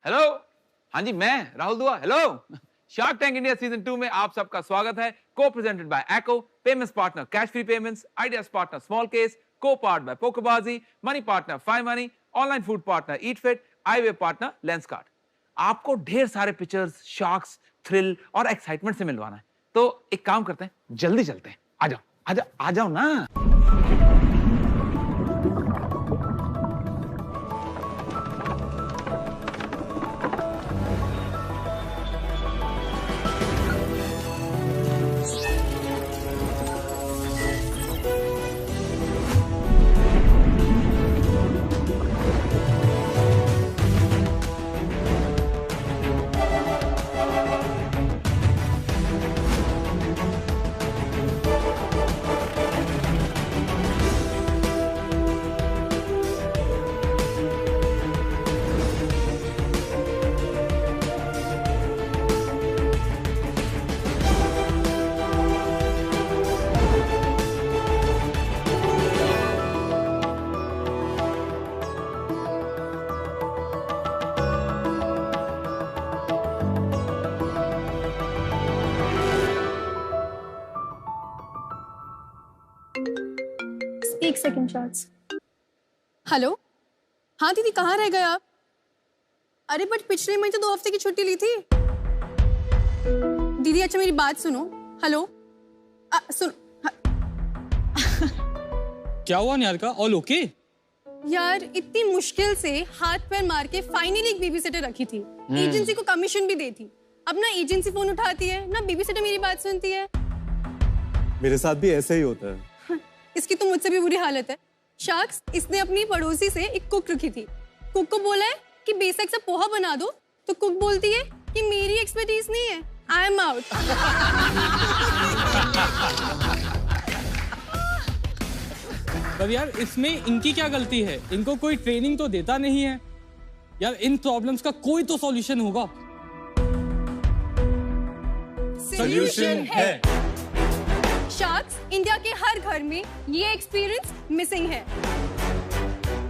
Hello, हाँ जी, मैं Rahul Dua. Hello, shark tank India season 2 में आप सबका स्वागत है। Co-presented by Acko, payments partner Cashfree payments, ideas partner Smallcase, co-powered by PokerBaazi, money partner Fi Money, online food partner EatFit, eyewear partner Lenskart. आपको ढेर सारे pictures, shocks, thrill और excitement से मिलवाना है, तो एक काम करते हैं, जल्दी चलते हैं। आ जाओ, आ जाओ ना। एक सेकंड शॉट्स। हेलो, हाँ दीदी, कहाँ रह गए आप? अरे बट पिछले महीने तो 2 हफ्ते की छुट्टी ली थी दीदी। अच्छा मेरी बात सुनो। हेलो, सुनो। क्या हुआ निहारिका? All okay? यार इतनी मुश्किल से हाथ पैर मार के फाइनली एक बेबी सिटर रखी थी। एजेंसी को कमीशन भी दी थी। अब ना एजेंसी फोन उठाती है ना बेबी सिटर मेरी बात सुनती है। मेरे साथ भी ऐसे ही होता है। इसकी तो मुझसे भी बुरी हालत है। शार्क्स, इसने अपनी पड़ोसी से एक कुक रखी थी। कुक को बोला है कि बेसिक सा पोहा बना दो, तो कुक बोलती है कि मेरी एक्सपर्टीज नहीं है, आई एम आउट। पर यार इसमें इनकी क्या गलती है? इनको कोई ट्रेनिंग तो देता नहीं है यार। इन प्रॉब्लम्स का कोई तो सॉल्यूशन होगा। सॉल्यूशन है। शार्क्स, इंडिया के हर घर में ये एक्सपीरियंस मिसिंग है।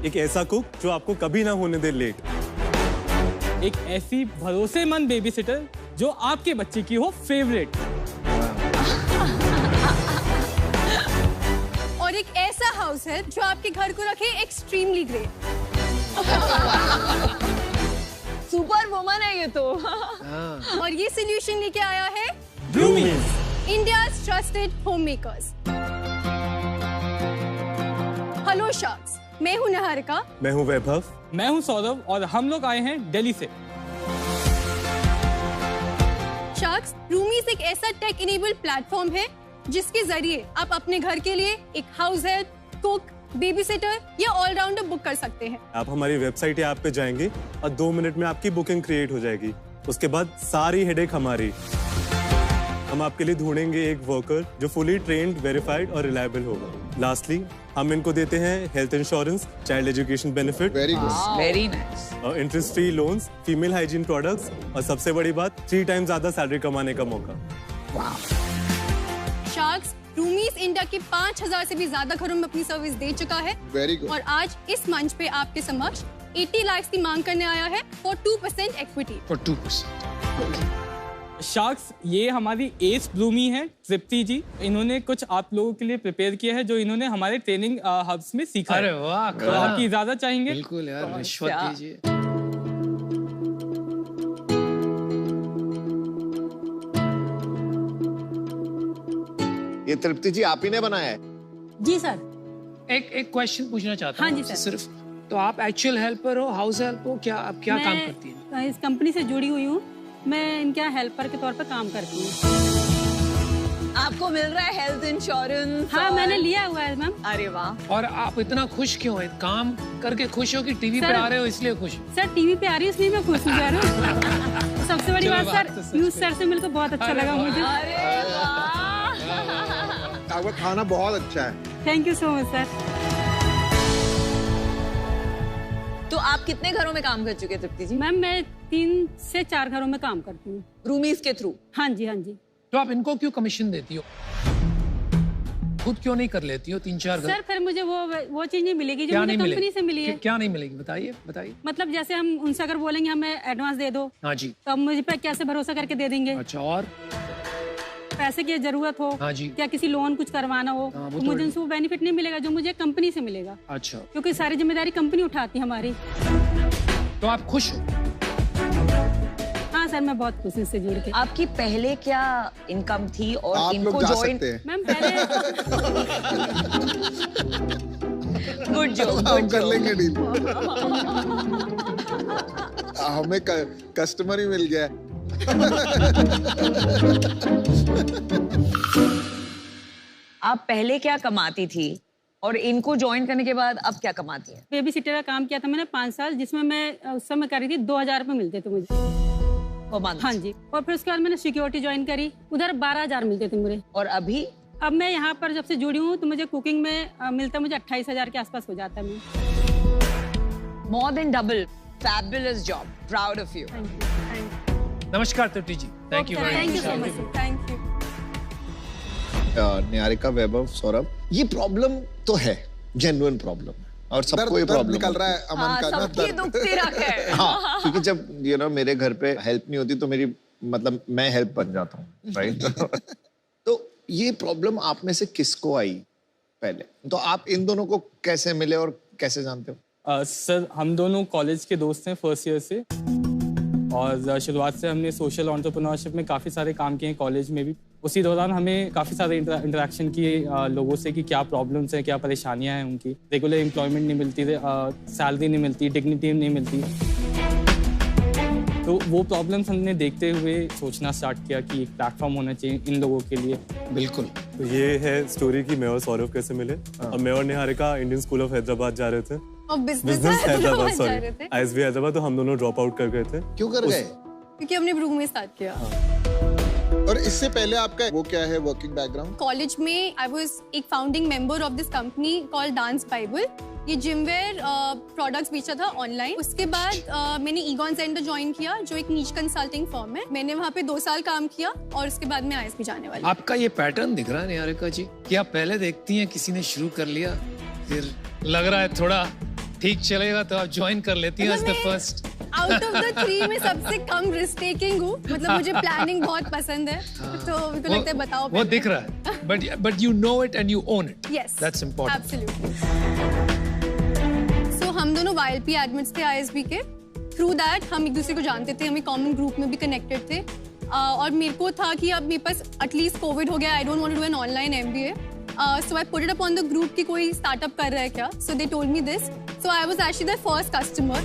एक ऐसा कुक जो आपको कभी ना होने दे लेट। एक ऐसी भरोसेमंद बेबी सिटर जो आपके बच्चे की हो फेवरेट। और एक ऐसा हाउस है जो आपके घर को रखे एक्सट्रीमली ग्रेट। सुपर वुमन है ये तो। और ये सॉल्यूशन लेके आया है ब्लूमीज, India's trusted homemakers। Hello sharks, मैं हूं निहारिका। मैं हूँ वैभव। मैं हूं सौरभ और हम लोग आए हैं दिल्ली से। शार्क्स, रूमीज एक ऐसा टेक इनेबल्ड प्लेटफॉर्म है जिसके जरिए आप अपने घर के लिए एक house help, cook, baby sitter या ऑलराउंडर बुक कर सकते हैं। आप हमारी वेबसाइट या ऐप पे जाएंगे और 2 मिनट में आपकी बुकिंग क्रिएट हो जाएगी। उसके बाद सारी हेडेक हमारी। हम आपके लिए ढूंढेंगे एक वर्कर जो फुली ट्रेन्ड, वेरीफाइड और रिलायबल होगा। लास्टली, हम इनको देते हैं health insurance, child education benefit, very good, very nice, और interest free loans, female hygiene products और सबसे बड़ी बात 3 टाइम ज्यादा सैलरी कमाने का मौका। शार्क्स, रूमीज इंडिया के 5000 से भी ज्यादा घरों में अपनी सर्विस दे चुका है। Very good. और आज इस मंच पे आपके समक्ष 80 लाख की मांग करने आया है फॉर 2% इक्विटी। फॉर 2%। शार्क्स, ये हमारी एस ब्लूमी है, तृप्ति जी। इन्होंने कुछ आप लोगों के लिए प्रिपेयर किया है जो इन्होंने हमारे ट्रेनिंग हब्स में सीखा है। अरे वाह, तो आपकी इजाजत चाहेंगे? बिल्कुल यार, रिश्वत दीजिए। ये तृप्ति जी आप ही ने बनाया है? जी सर। एक क्वेश्चन पूछना चाहता हूँ। हाँ जी सर। सिर्फ तो आप एक्चुअल हेल्पर हो, हाउस हेल्प हो, क्या आप क्या काम करती हैं? मैं इस कंपनी से जुड़ी हुई हूँ। मैं इनके यहाँ हेल्पर के तौर पर काम करती हूँ। आपको मिल रहा है हेल्थ इंश्योरेंस? हाँ, मैंने लिया हुआ है मैम। अरे वाह। और आप इतना खुश क्यों हैं? काम करके खुश हो कि टीवी पे सर, आ रहे हो इसलिए खुश? सर टीवी पे आ रही है इसलिए मैं खुश हूँ यार। सबसे बड़ी बात सर, यूज सर से मिलकर बहुत अच्छा लगा मुझे। अरे वाह। आपका खाना बहुत अच्छा है। Thank you so much sir. तो आप कितने घरों में काम कर चुके हैं तृप्ति जी? मैम मैं 3 से 4 घरों में काम करती हूँ। रूमीज के थ्रू? हाँ जी, हाँ जी। तो आप इनको क्यों कमीशन देती हो? खुद क्यों नहीं कर लेती हो 3-4 घर? सर फिर मुझे वो चीज नहीं मिलेगी जो क्या मुझे नहीं कंपनी मिलेगी? से मिली है। क्या नहीं मिलेगी बताइए बताइए। मतलब जैसे हम उनसे अगर बोलेंगे हमें एडवांस दे दो, हाँ जी। तो अब मुझे पे कैसे भरोसा करके दे देंगे? अच्छा, और पैसे की जरूरत हो, हाँ जी। क्या किसी लोन कुछ करवाना हो, हाँ, तो वो मुझे तो- उनसे वो बेनिफिट नहीं मिलेगा जो मुझे कंपनी से मिलेगा, अच्छा, क्योंकि सारी जिम्मेदारी कंपनी उठाती है हमारी। तो आप खुश हो? हाँ सर, मैं बहुत खुश हूँ इससे जुड़ के। आपकी पहले क्या इनकम थी और आप इनको लोग जा ज्वाइन? सकते हैं। मैम पहले गुड जॉब, हम कर लेंगे डील। हमें कस्टमर ही मिल गया। आप पहले क्या कमाती थी और इनको ज्वाइन करने के बाद अब क्या कमाती है? बेबी सिटर का काम किया था मैंने 5 साल, जिसमें मैं उस समय कर रही थी 2000 रुपये मिलते थे मुझे। पर month? हाँ जी। और फिर उसके बाद मैंने सिक्योरिटी ज्वाइन करी, उधर 12000 मिलते थे मुझे। और अभी? अब मैं यहाँ पर जब से जुड़ी हूँ तो मुझे कुकिंग में मिलता मुझे 28000 के आसपास हो जाता है। मैं More than double. Fabulous job. Proud of you. नमस्कार Truti ji, thank you very thank you much. So much, thank you. Niharika, Vaibhav, Saurabh, ये प्रॉब्लम तो है, जेन्युइन प्रॉब्लम है और सबको ये प्रॉब्लम निकल रहा है अमन हाँ, का ना सबकी दुख तेरा है। हाँ, क्योंकि जब मेरे घर पे हेल्प नहीं होती तो मेरी मतलब मैं हेल्प बन जाता हूँ, राइट? तो ये प्रॉब्लम आप में से किसको आई पहले? तो आप इन दोनों को कैसे मिले और कैसे जानते हो? सर हम दोनों कॉलेज के दोस्त हैं फर्स्ट ईयर से, और शुरुआत से हमने सोशल एंटरप्रेन्योरशिप में काफ़ी सारे काम किए हैं कॉलेज में भी। उसी दौरान हमें काफ़ी सारे इंटरेक्शन किए लोगों से कि क्या प्रॉब्लम्स हैं, क्या परेशानियां हैं उनकी। रेगुलर एम्प्लॉयमेंट नहीं मिलती, सैलरी नहीं मिलती, डिग्निटी नहीं मिलती। तो वो प्रॉब्लम्स हमने देखते हुए सोचना स्टार्ट किया कि एक प्लेटफॉर्म होना चाहिए इन लोगों के लिए। बिल्कुल। तो ये है स्टोरी कि मैं और सौरभ कैसे मिले। अब मैं और Niharika Indian school of Hyderabad जा रहे थे, और बिजनेस बिजनेस हैदराबाद, जा रहे सॉरी थे आईएसबी हैदराबाद। तो हम दोनों ड्रॉप आउट कर गए थे। क्यों कर गए? क्योंकि हमने रूम में स्टार्ट किया। और इससे पहले आपका वो क्या है वर्किंग बैकग्राउंड? कॉलेज में आई वाज एक founding member of this company called dance Bible. ये जिमवेयर प्रोडक्ट्स बेचा था ऑनलाइन। उसके बाद मैंने ईगॉन सेंटर ज्वाइन किया जो एक नीच कंसल्टिंग फर्म है। मैंने वहाँ पे 2 साल काम किया और उसके बाद मैं आईएसबी जाने वाली। आपका ये पैटर्न दिख रहा है निहारिका जी कि आप पहले देखती हैं किसी ने शुरू कर लिया, फिर लग रहा है थोड़ा ठीक चलेगा तो आप ज्वाइन कर लेती हैं as the first. Out of the 3 में सबसे कम रिस्क टेकिंग हूँ। मतलब मुझे प्लानिंग बहुत पसंद है, तो मुझे लगता है बताओ। वो दिख रहा है, but you know it and you own it. Yes, that's important. absolutely. So हम दोनों YLP एडमिट्स थे ISB के। थ्रू दैट हम एक दूसरे को जानते थे, हमें कॉमन ग्रुप में भी कनेक्टेड थे। और मेरे को था कि अब मेरे पास एटलीस्ट कोविड हो गया, I don't want to do an online MBA। So I put it up on the group कि कोई स्टार्टअप कर रहा है क्या। So they told me this. So I was actually their first customer.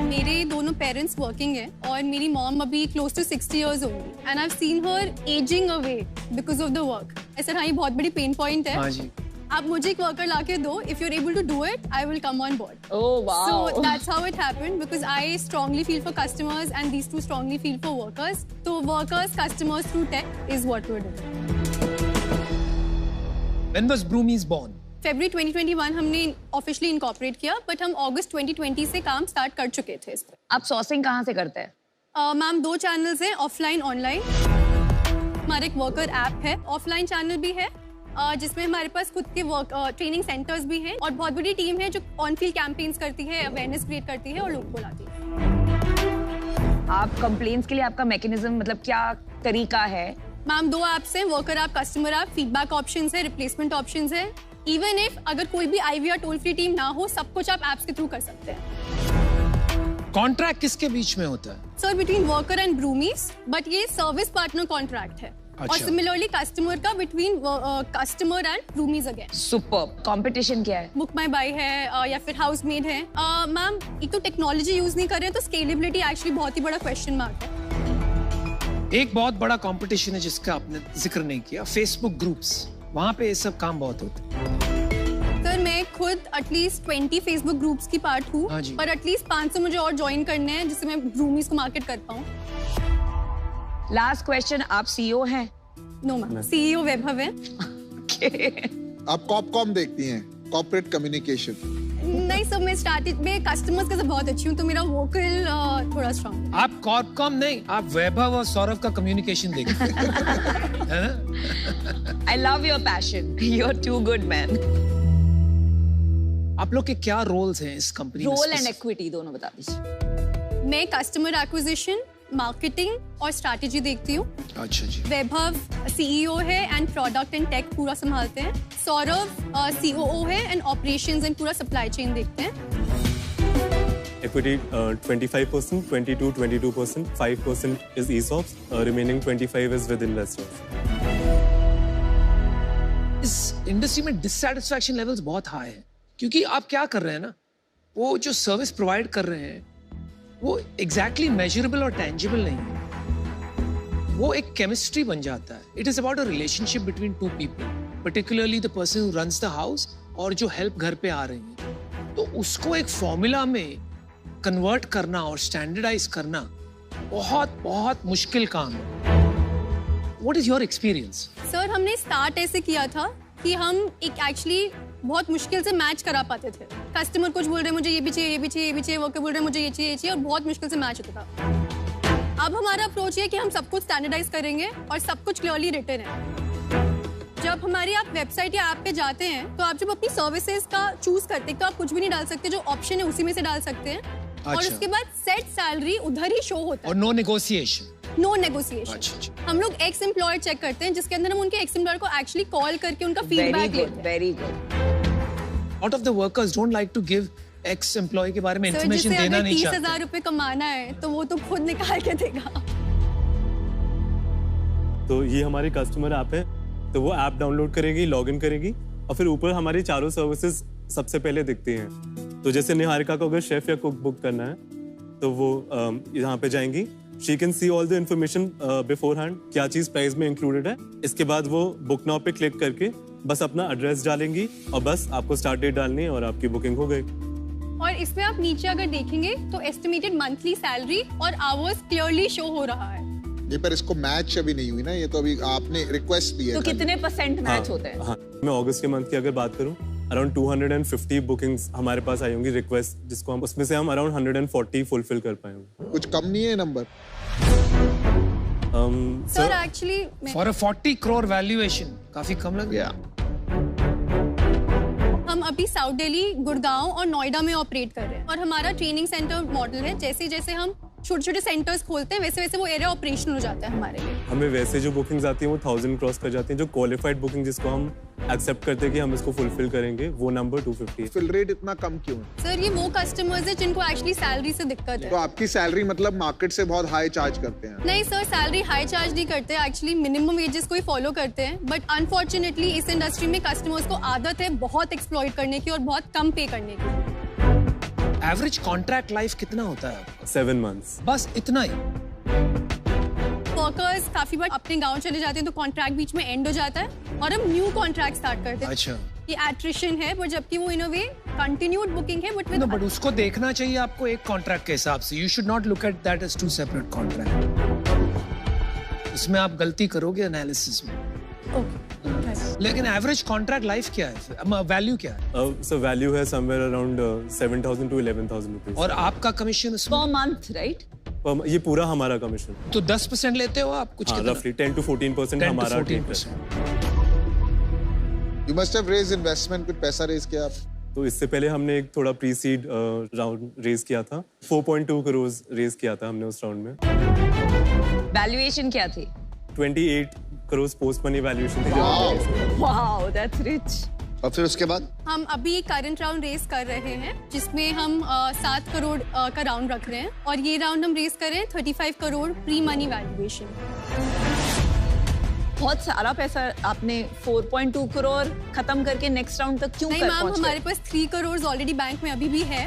मेरे दोनों पेरेंट्स वर्किंग हैं और मेरी मॉम अभी क्लोज टू 60 इयर्स होंगी and I have seen her ageing away because of the work. ऐसा हाँ, ये बहुत बड़ी पेन पॉइंट है। हाँ जी। आप मुझे एक वर्कर लाके दो, if you are able to do it I will come on board. Oh wow. So that's how it happened because I strongly feel for customers and these two strongly feel for workers. So workers, customers through tech is what we're doing. When was Broomies born? February 2021 हमने officially incorporate किया, but हम अगस्त 2020 से काम start कर चुके थे इस पे। आप सोर्सिंग कहाँ से करते हैं? मैम 2 चैनल्स हैं, ऑफलाइन ऑनलाइन। हमारा एक वर्कर ऐप है, ऑफलाइन चैनल भी है जिसमें हमारे पास खुद के वर्क ट्रेनिंग सेंटर्स भी हैं और बहुत बड़ी टीम है जो ऑन फील्ड कैंपेन्स करती है, अवेयरनेस क्रिएट करती है और लोगों को लाती है। आप कंप्लेंट्स के लिए आपका मैकेनिज्म मतलब क्या तरीका है? मैम 2 ऐप्स हैं, worker app, customer app. Feedback options है, रिप्लेसमेंट ऑप्शंस है। इवन इफ अगर कोई भी IVR टोल फ्री टीम ना हो, सब कुछ आप ऐप्स के थ्रू कर सकते हैं। कॉन्ट्रैक्ट किसके बीच में होता है? Sir between worker and Broomies, but ये सर्विस पार्टनर कॉन्ट्रैक्ट है। अच्छा। और सिमिलरली कस्टमर का between customer and Broomies again. Super. Competition क्या है? बुक माई बाई है या फिर हाउस मेड है। मैम एक तो टेक्नोलॉजी यूज नहीं कर रहे हैं तो स्केलेबिलिटी एक्चुअली बहुत ही बड़ा क्वेश्चन मार्क है। एक बहुत बड़ा कंपटीशन है जिसका आपने जिक्र नहीं किया, फेसबुक ग्रुप्स। वहाँ पे ये सब काम बहुत होता है। सर मैं खुद एटलीस्ट 20 फेसबुक ग्रुप्स की पार्ट हूँ, हाँ जी। पर एटलीस्ट 500 मुझे और ज्वाइन करने हैं जिससे मैं ब्रूमीज को मार्केट कर पाऊँ। लास्ट क्वेश्चन, आप CEO हैं? नो मैम, CEO वैभव है। आप कॉपकॉम देखती हैं, कॉर्पोरेट कम्युनिकेशन। नहीं सर, मैं स्टार्टिंग में कस्टमर्स के साथ बहुत अच्छी हूँ, तो मेरा वोकल थोड़ा स्ट्रांग है। आप कॉर्पकॉम नहीं, आप वैभव और सौरभ का कम्युनिकेशन देखिए, है ना? I love your passion. You're too good, man. आप लोग के क्या रोल्स हैं इस कंपनी में? रोल एंड इक्विटी दोनों बता दीजिए। मैं कस्टमर एक्विजिशन, मार्केटिंग और स्ट्रैटेजी देखती हूँ। अच्छा जी। वैभव सीईओ है एंड प्रोडक्ट एंड टेक पूरा संभालते हैं। सौरभ सीओओ है एंड ऑपरेशंस एंड पूरा सप्लाई चेन देखते हैं। Equity 25%, 22%, 5% is ESOPs, remaining 25 is with investors. इस इंडस्ट्री में डिससैटिस्फैक्शन लेवल्स बहुत हाई है, क्योंकि आप क्या कर रहे हैं ना, वो जो सर्विस प्रोवाइड कर रहे हैं वो एग्जैक्टली मेजरेबल और टेंजिबल नहीं है। वो एक केमिस्ट्री बन जाता है। It is about a relationship between two people, particularly the person who runs the house और जो हेल्प घर पे आ रही है। तो उसको एक फॉर्मूला में कन्वर्ट करना और स्टैंडर्डाइज करना बहुत बहुत मुश्किल काम है। What is your experience? Sir, हमने स्टार्ट ऐसे किया था कि हम एक एक्चुअली बहुत मुश्किल से मैच करा पाते थे। कस्टमर कुछ बोल रहे मुझे ये भी चाहिए, ये भी चाहिए, ये भी चाहिए, वो बोल रहे मुझे ये चाहिए, ये चाहिए, और बहुत मुश्किल से मैच होता था। अब हमारा अप्रोच है कि हम सब कुछ स्टैंडर्डाइज करेंगे और सब कुछ क्लियरली रिटन है। जब हमारी आप वेबसाइट या ऐप पे जाते हैं तो आप जब अपनी सर्विसेज का चूज करते हैं तो आप कुछ भी नहीं डाल सकते, जो ऑप्शन है उसी में से डाल सकते हैं। और उसके बाद सेट सैलरी उधर ही शो होता है और नो नेगोशिएशन। No negotiation. हम लोग एक्स एम्प्लॉयर चेक करते हैं, जिसके अंदर हम उनके एक्स एम्प्लॉयर को एक्चुअली कॉल करके उनका फीडबैक लेते हैं। Very good. Lot of the workers don't like to give ex-employee के बारे में information देना नहीं चाहते। 30,000 रुपए कमाना है तो वो तो खुद निकाल के देगा। तो ये हमारी कस्टमर ऐप है, तो वो ऐप डाउनलोड करेगी, लॉगिन करेगी और फिर ऊपर हमारी चारों सर्विसेज सबसे पहले दिखती हैं। तो जैसे निहारिका को अगर शेफ या कुक बुक करना है तो वो यहाँ पे जाएंगी। She can see all the information beforehand, क्या चीज प्राइस में इंक्लूडेड है। इसके बाद वो बुक नाउ पे क्लिक करके बस अपना एड्रेस डालेंगी और बस आपको स्टार्ट डेट डालनी है और आपकी बुकिंग हो गई। और इसमें आप नीचे अगर देखेंगे तो एस्टिमेटेड मंथली सैलरी और आवर्स क्लियरली शो हो रहा है। ये पर इसको मैच अभी नहीं हुई ना, ये तो अभी आपने रिक्वेस्ट दी है। तो कितने % मैच होते हैं? हाँ, मैं अगस्त के मंथ की अगर बात करूं, अराउंड 250 बुकिंग्स हमारे पास आई होंगी रिक्वेस्ट, जिसको हम उसमें से हम अराउंड 140 फुलफिल कर पाए होंगे। कुछ कम नहीं है number? Sir actually for a 40 crore valuation काफी कम लग गया। हम अभी साउथ दिल्ली, गुड़गांव और नोएडा में ऑपरेट कर रहे हैं और हमारा ट्रेनिंग सेंटर मॉडल है। जैसे जैसे हम छोटे छोटे सेंटर्स खोलते हैं वैसे वैसे वो एरिया ऑपरेशनल हो जाता है हमारे लिए। हमें वैसे जो बुकिंग्स आती हैं वो 1000 क्रॉस कर जाती हैं। जो क्वालिफाइड बुकिंग जिसको हम एक्सेप्ट करते हैं कि हम इसको फुलफिल करेंगे, वो नंबर 250 है। फिल रेट इतना कम क्यों है? सर, ये वो कस्टमर्स है जिनको एक्चुअली सैलरी से दिक्कत है। तो आपकी सैलरी मतलब मार्केट से बहुत हाई चार्ज करते हैं? नहीं सर, सैलरी हाई चार्ज नहीं करते, एक्चुअली मिनिमम वेजेस को ही फॉलो करते हैं। बट अनफॉर्चुनेटली इस इंडस्ट्री में कस्टमर्स को आदत है बहुत एक्सप्लॉइट करने की और बहुत कम पे करने की। एवरेज कॉन्ट्रैक्ट लाइफ कितना होता है? 7 months। बस इतना ही। वर्कर्स काफी बार अपने गांव चले जाते हैं तो कॉन्ट्रैक्ट बीच में एंड हो जाता है और हम न्यू कॉन्ट्रैक्ट स्टार्ट करते हैं। अच्छा। ये एट्रिशन है, बट जबकि वो in a way continued booking है, बट बट उसको देखना चाहिए आपको एक कॉन्ट्रैक्ट के हिसाब से। You should not look at that as 2 separate contract. इसमें आप गलती करोगे एनालिसिस में। लेकिन एवरेज कॉन्ट्रैक्ट लाइफ क्या है, वैल्यू क्या है? सो वैल्यू है समवेयर अराउंड 7,000 to 11,000 रुपीज। और आपका कमीशन पर मंथ, राइट? ये पूरा हमारा कमीशन। तो 10% लेते हो आप कुछ? रफली 10 to 14% हमारा। 14%। You must have raised investment, कुछ पैसा रेज किया आप? तो इससे पहले हमने एक थोड़ा प्री सीड राउंड रेज किया था। 4.2 crores रेज किया था हमने उस राउंड में। वैल्यूएशन क्या थी? 28 crores पोस्ट मनी वैल्यूएशन थी। Wow, that's rich. और फिर उसके बाद हम अभी करंट राउंड रेस कर रहे हैं जिसमें हम 7 करोड़ का राउंड रख रहे हैं और ये राउंड हम रेस कर रहे हैं 35 करोड़ प्री मनी वैल्यूएशन। बहुत सारा पैसा आपने 4.2 करोड़ खत्म करके नेक्स्ट राउंड तक क्यों नहीं कर मैम, पहुंच हमारे पास 3 करोड़ ऑलरेडी बैंक में अभी भी है।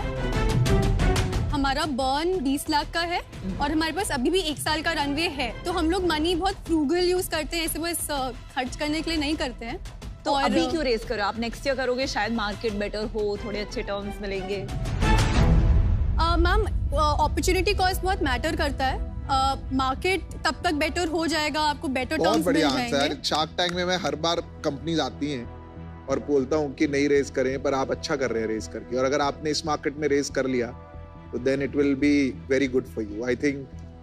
हमारा बर्न 20 लाख का है और हमारे पास अभी भी 1 साल का रनवे है। तो हम लोग मनी बहुत फ्रूगल यूज करते हैं, ऐसे बस खर्च करने के लिए नहीं करते हैं। तो अभी क्यों रेस करो? आप नेक्स्ट ईयर करोगे, शायद मार्केट बेटर हो, थोड़े अच्छे टर्म्स मिलेंगे। मैम, अपॉर्चुनिटी कॉस्ट बहुत मैटर करता है। मार्केट तब तक बेटर हो जाएगा, आपको बेटर बहुत टर्म्स मिल बढ़िया आंसर। जाएंगे। शार्क टैंक में मैं हर बार कंपनीज आती हैं और बोलता हूँ कि नहीं रेज करें, पर आप अच्छा कर रहे हैं रेज करके, और अगर आपने इस मार्केट में रेज कर लिया तो then it will be very good for you. I think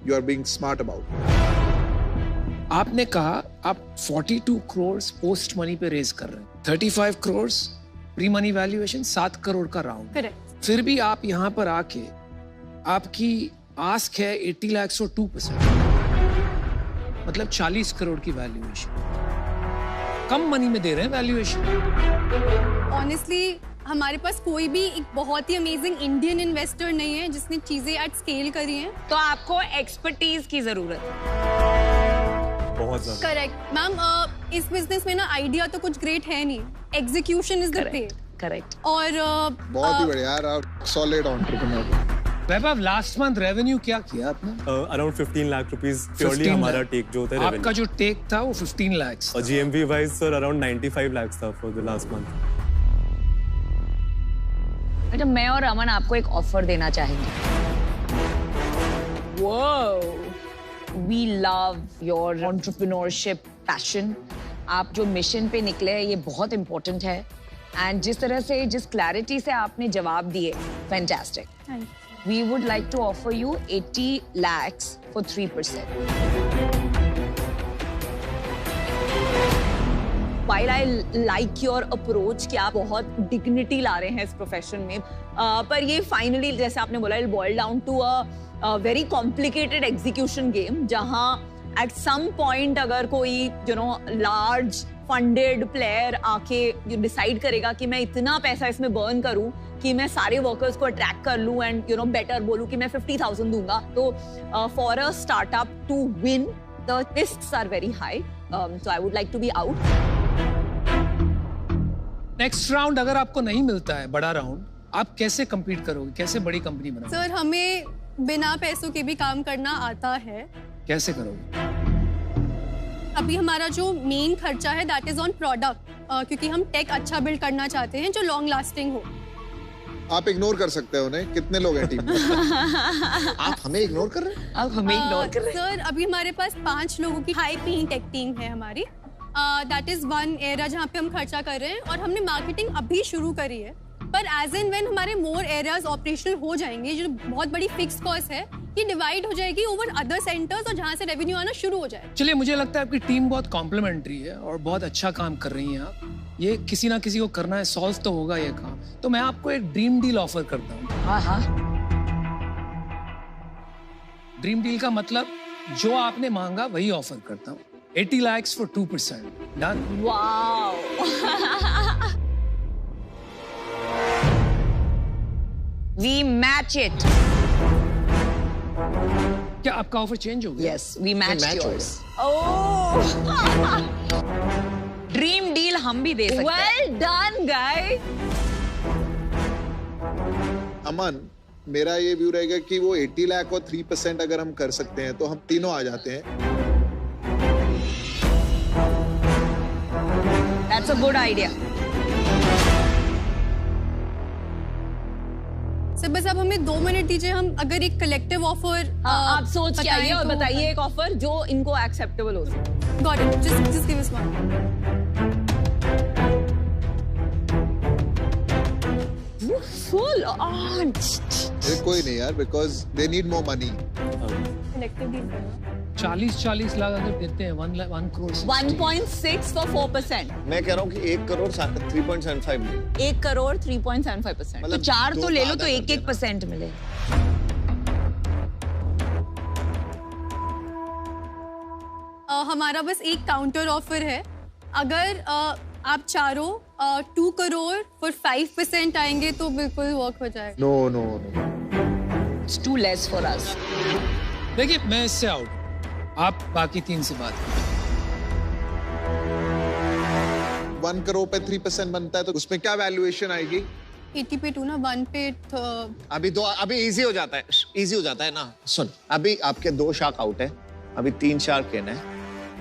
you are being smart about. आपने कहा आप 42 करोड़ पोस्ट मनी पे रेज कर रहे हैं, 35 crore pre money valuation, 7 crore का राउंड. करेक्ट. फिर भी आप यहाँ पर आके आपकी आस्क है 80 लाख और 2%, मतलब 40 करोड़ की वैल्यूएशन. कम मनी में दे रहे हैं वैल्यूएशन. ऑनेस्टली हमारे पास कोई भी एक बहुत ही अमेजिंग इंडियन इन्वेस्टर नहीं है जिसने चीजें एट स्केल करी हैं. तो आपको एक्सपर्टीज की जरूरत है. बहुत ज्यादा. Correct ma'am. इस बिजनेस में ना आइडिया तो कुछ ग्रेट है नहीं, execution is the pay. Correct. और बहुत ही बढ़िया यार, आप सॉलिड एंटरप्रेन्योर. वैभव, लास्ट मंथ रेवेन्यू क्या किया आपने? अराउंड 15 लाख रुपीस प्योरली 15 हमारा लाख. टेक जो होता है आपका रेवेन्यू. जो टेक था वो 15 लाख. और GMV wise sir around 95 lakh था फॉर द लास्ट मंथ. अच्छा, मैं और अमन आपको एक ऑफर देना चाहेंगे. Whoa! We love your entrepreneurship passion. आप जो मिशन पे निकले हैं ये बहुत इम्पोर्टेंट है, एंड जिस तरह से, जिस क्लैरिटी से आपने जवाब दिए, fantastic. We would like to offer you 80 lakhs for 3%. While I like your approach कि आप बहुत dignity ला रहे हैं इस प्रोफेशन में, पर ये फाइनली जैसे आपने बोला, it'll boil down to a very complicated execution game, जहाँ at some point अगर कोई large funded player आके डिसाइड करेगा कि मैं इतना पैसा इसमें बर्न करूं कि मैं सारे वर्कर्स को अट्रैक्ट कर लूं एंड बेटर बोलूं कि मैं 50,000 दूंगा, तो for a startup to win the risks are very high. So I would like to be out. Next round अगर आपको नहीं मिलता है, बड़ा राउंड, आप कैसे compete करोगे? कैसे बड़ी कंपनी बनाओगे? सर हमें बिना पैसों के भी काम करना आता है. कैसे करोगे? अभी हमारा जो मेन खर्चा है दैट इज ऑन प्रोडक्ट, क्योंकि हम टेक अच्छा बिल्ड करना चाहते हैं जो लॉन्ग लास्टिंग हो. आप इग्नोर कर सकते हो उन्हें. कितने लोग हैं टीम में? आप हमें इग्नोर कर रहे हैं? आप हमें इग्नोर कर रहे हैं. सर अभी हमारे पास 5 लोगों की हाई पेइंग टेक टीम है हमारी. दैट इज वन एरिया जहाँ पे हम खर्चा कर रहे हैं, और हमने मार्केटिंग अभी शुरू करी है. पर एज एंड व्हेन हमारे मोर एरियाज ऑपरेशनल हो जाएंगे, जो बहुत बड़ी फिक्स कॉस्ट है ये डिवाइड हो जाएगी ओवर अदर सेंटर्स, और जहाँ से रेवेन्यू आना शुरू हो जाए. चलिए, मुझे लगता है आपकी टीम बहुत कॉम्प्लीमेंट्री है और बहुत अच्छा काम कर रही हैं आप. ये किसी ना किसी को करना है, सॉल्व तो होगा ये काम. तो मैं आपको एक ड्रीम डील ऑफर करता हूँ. हाँ हाँ. ड्रीम डील का मतलब जो आपने मांगा वही ऑफर करता हूँ. 80 lakhs for 2%. Done. Wow. We match it. क्या आपका ऑफर चेंज हो गया? Yes, we match match yours. Oh. Dream deal हम भी दे सकते हैं. Well done, guy. अमन, मेरा ये व्यू रहेगा कि वो 80 लाख और 3% अगर हम कर सकते हैं तो हम तीनों आ जाते हैं. That's a good idea. Sir बस अब हमें 2 मिनट दीजिए, हम अगर एक कलेक्टिव ऑफर आप सोच के आइए और बताइए एक ऑफर जो इनको एक्सेप्टेबल हो सके. Got it. Just give us one. Full on. कोई नहीं यार, because they need more money. Collective deal करना. 40 लाख अगर देते हैं, 1 करोड़ 1.6 for 4%. मैं कह रहा हूँ कि 1 करोड़ 3.75 मिले. 1 करोड़ 3.75%. तो मतलब 4 तो दो ले लो आधा तो कर 1% मिले. हमारा बस एक काउंटर ऑफर है. अगर आप चारों 2 करोड़ for 5% आएंगे तो बिल्कुल वर्क हो जाएगा. No. It's too less for us. देखिए, मैं इससे आउट. आप बाकी 3 से बात करें. 1 करोड़ पे 3% बनता है तो उसमें क्या वैल्यूएशन आएगी? 80 पे 2 ना, 1 पे अभी इजी हो जाता है. इजी हो जाता है ना. सुन, अभी आपके 2 शार्क आउट है, अभी 3 शार्क इन है,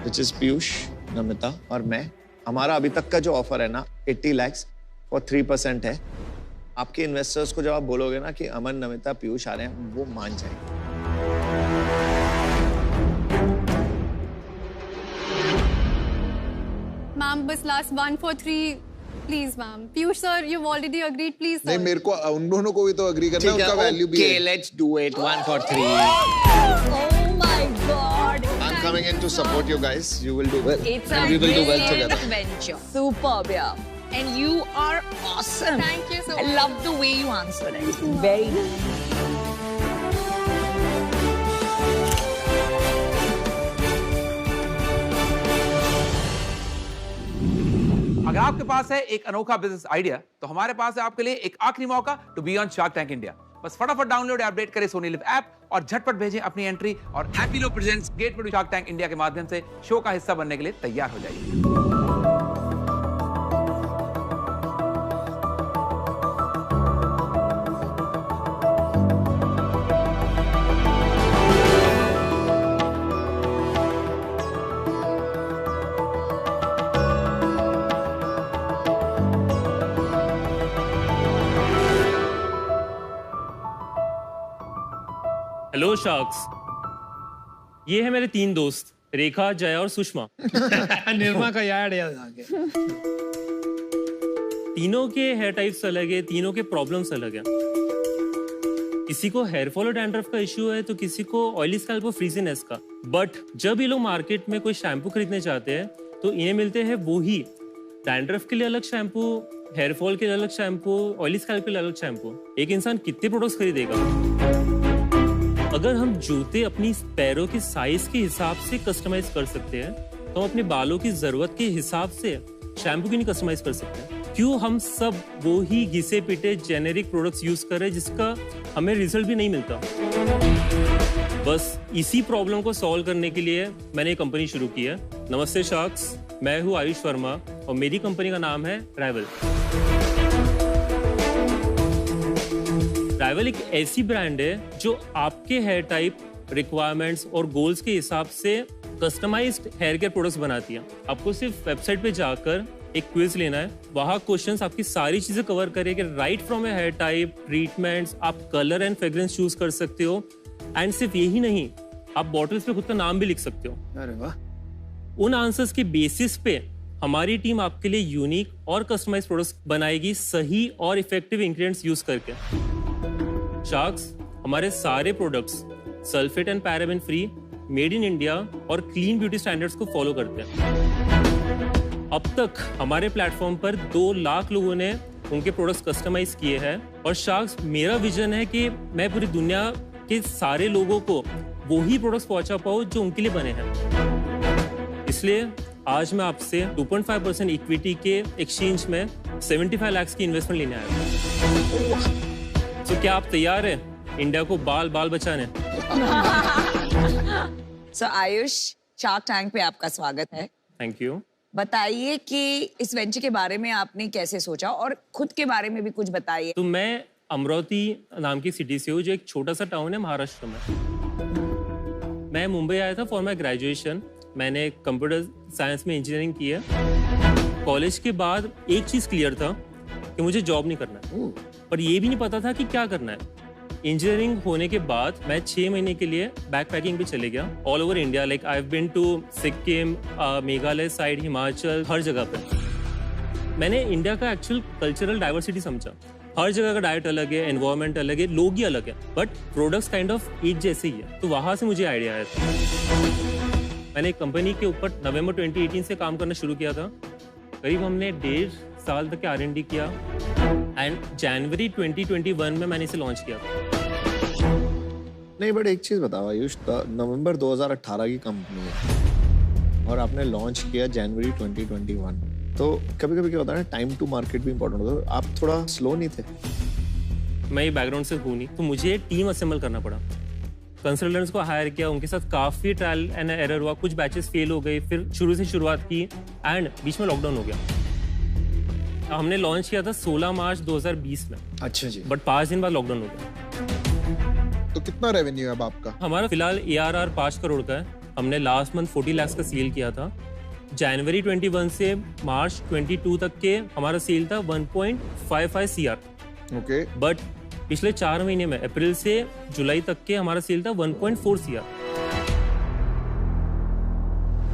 which is पीयूष, नमिता और मैं. हमारा अभी तक का जो ऑफर है ना 80 lakhs और 3% है. आपके इन्वेस्टर्स को जब आप बोलोगे ना कि अमन, नमिता, पीयूष आ रहे हैं, वो मान जाएंगे. मैम बस last 1 for 3 Please, ma'am. Piyush sir, you've already agreed. Please, sir. नहीं, मेरे को उन दोनों को भी तो agree करना है, उनका value भी है. Okay, let's do it. 1 for 3. Oh my God. I'm coming in to support you guys. You will do well. It's a We will do well brilliant together. venture. Superb, yeah. And you are awesome. Thank you so I much. love the way you answered it. Very good. अगर आपके पास है एक अनोखा business idea तो हमारे पास है आपके लिए एक आखिरी मौका to be on Shark tank India. बस फटाफट डाउनलोड या अपडेट करें सोनी लिव ऐप और झटपट भेजें अपनी एंट्री और Happilo presents get to Shark tank India के माध्यम से शो का हिस्सा बनने के लिए तैयार हो जाइए। हेलो शार्क्स, ये है मेरे 3 दोस्त रेखा, जया और सुषमा। निर्मा का याद आ गया। तीनों के हेयर टाइप्स अलग है, तीनों के प्रॉब्लम्स अलग है। किसी को हेयर फॉल और डैंड्रफ का इश्यू है तो किसी को ऑयली स्कैल्प और फ्रीजीनेस का। बट जब ये लोग मार्केट में कोई शैम्पू खरीदने चाहते हैं तो इन्हें मिलते हैं वो ही डैंड्रफ के लिए अलग शैम्पू, हेयर फॉल के लिए अलग शैम्पू, ऑयली स्कैल्प के लिए अलग शैम्पू। एक इंसान कितने प्रोडक्ट्स खरीदेगा? अगर हम जूते अपनी पैरों के साइज के हिसाब से कस्टमाइज कर सकते हैं तो हम अपने बालों की जरूरत के हिसाब से शैम्पू क्यों नहीं कस्टमाइज कर सकते? क्यों हम सब वो ही घिसे पिटे जेनेरिक प्रोडक्ट्स यूज कर रहे हैं जिसका हमें रिजल्ट भी नहीं मिलता? बस इसी प्रॉब्लम को सॉल्व करने के लिए मैंने एक कंपनी शुरू की है। नमस्ते शार्क्स, मैं हूँ आयुष वर्मा और मेरी कंपनी का नाम है राइवल। राइवल एक ऐसी ब्रांड है जो आपके हेयर टाइप, रिक्वायरमेंट्स और गोल्स के हिसाब से कस्टमाइज्ड हेयर केयर प्रोडक्ट्स बनाती है। आपको सिर्फ वेबसाइट पे जाकर एक क्विज लेना है, वहाँ क्वेश्चंस आपकी सारी चीजें कवर करेंगे, right from a hair type, treatments, आप कलर एंड फ्रेग्रेंस चूज कर सकते हो। एंड सिर्फ यही नहीं, आप बॉटल्स पे खुद का नाम भी लिख सकते हो। अरे वाह। उन आंसर्स के बेसिस पे हमारी टीम आपके लिए यूनिक और कस्टमाइज्ड प्रोडक्ट्स बनाएगी, सही और इफेक्टिव इंग्रेडिएंट्स यूज करके। शार्क्स, हमारे सारे products sulphate and paraben free, made in India और क्लीन ब्यूटी स्टैंडर्ड्स को फॉलो करते हैं। अब तक हमारे प्लेटफॉर्म पर 2 लाख लोगों ने उनके प्रोडक्ट्स कस्टमाइज किए हैं। और शार्क्स, मेरा विजन है कि मैं पूरी दुनिया के सारे लोगों को वही प्रोडक्ट्स पहुंचा पाऊं जो उनके लिए बने हैं। इसलिए आज मैं आपसे 2.5% इक्विटी के एक्सचेंज में 75 लाख की इन्वेस्टमेंट लेने आया हूं। तो क्या आप तैयार हैं इंडिया को बाल बाल बचाने? So, आयुष, शार्क टैंक पे आपका स्वागत है। Thank you. बताइए कि इस वेंचर के बारे में आपने कैसे सोचा और खुद के बारे में भी कुछ बताइए। तो मैं अमरावती नाम की सिटी से हूँ, जो एक छोटा सा टाउन है महाराष्ट्र में। मैं मुंबई आया था फॉर माई ग्रेजुएशन। मैंने कंप्यूटर साइंस में इंजीनियरिंग की है। कॉलेज के बाद एक चीज क्लियर था कि मुझे जॉब नहीं करना है, पर ये भी नहीं पता था कि क्या करना है। इंजीनियरिंग होने के बाद मैं 6 महीने के लिए बैकपैकिंग पे चले गया all over India. Like I have been to Sikkim, Meghalaya side, Himachal, हर जगह पे। मैंने इंडिया का एक्चुअल कल्चरल डाइवर्सिटी समझा। हर जगह का डाइट अलग है, एनवायरनमेंट अलग है, लोग ही अलग है, बट प्रोडक्ट्स काइंड ऑफ एक जैसे ही है। तो वहां से मुझे आइडिया आया था। मैंने एक कंपनी के ऊपर नवंबर 2018 से काम करना शुरू किया था। करीब हमने 1.5 साल तक R&D किया एंड जनवरी 2021 में मैंने इसे लॉन्च किया था। नहीं, बट एक चीज बताओ आयुष, नवंबर 2018 की कंपनी है और आपने लॉन्च किया जनवरी 2021। तो कभी कभी क्या होता है ना, टाइम टू मार्केट भी इंपॉर्टेंट होता है। आप थोड़ा स्लो नहीं थे? मैं ये बैकग्राउंड से हूँ नहीं, तो मुझे टीम असेंबल करना पड़ा। कंसल्टेंट्स को हायर किया, उनके साथ काफी ट्रायल एंड एरर हुआ, कुछ बैचेस फेल हो गए, फिर शुरू से शुरुआत की एंड बीच में लॉकडाउन हो गया। हमने लॉन्च किया था 16 मार्च 2020 में। अच्छा जी। बट 5 दिन बाद लॉकडाउन हो गया। तो कितना रेवेन्यू है अब आपका? हमारा फिलहाल ARR 5 करोड़ का है। हमने लास्ट मंथ 40 लाख का सेल किया था। जनवरी 21 से मार्च 22 तक के हमारा सेल था 1.55 CR। ओके। बट पिछले 4 महीने में अप्रैल से जुलाई तक के हमारा सेल था 1.4 CR।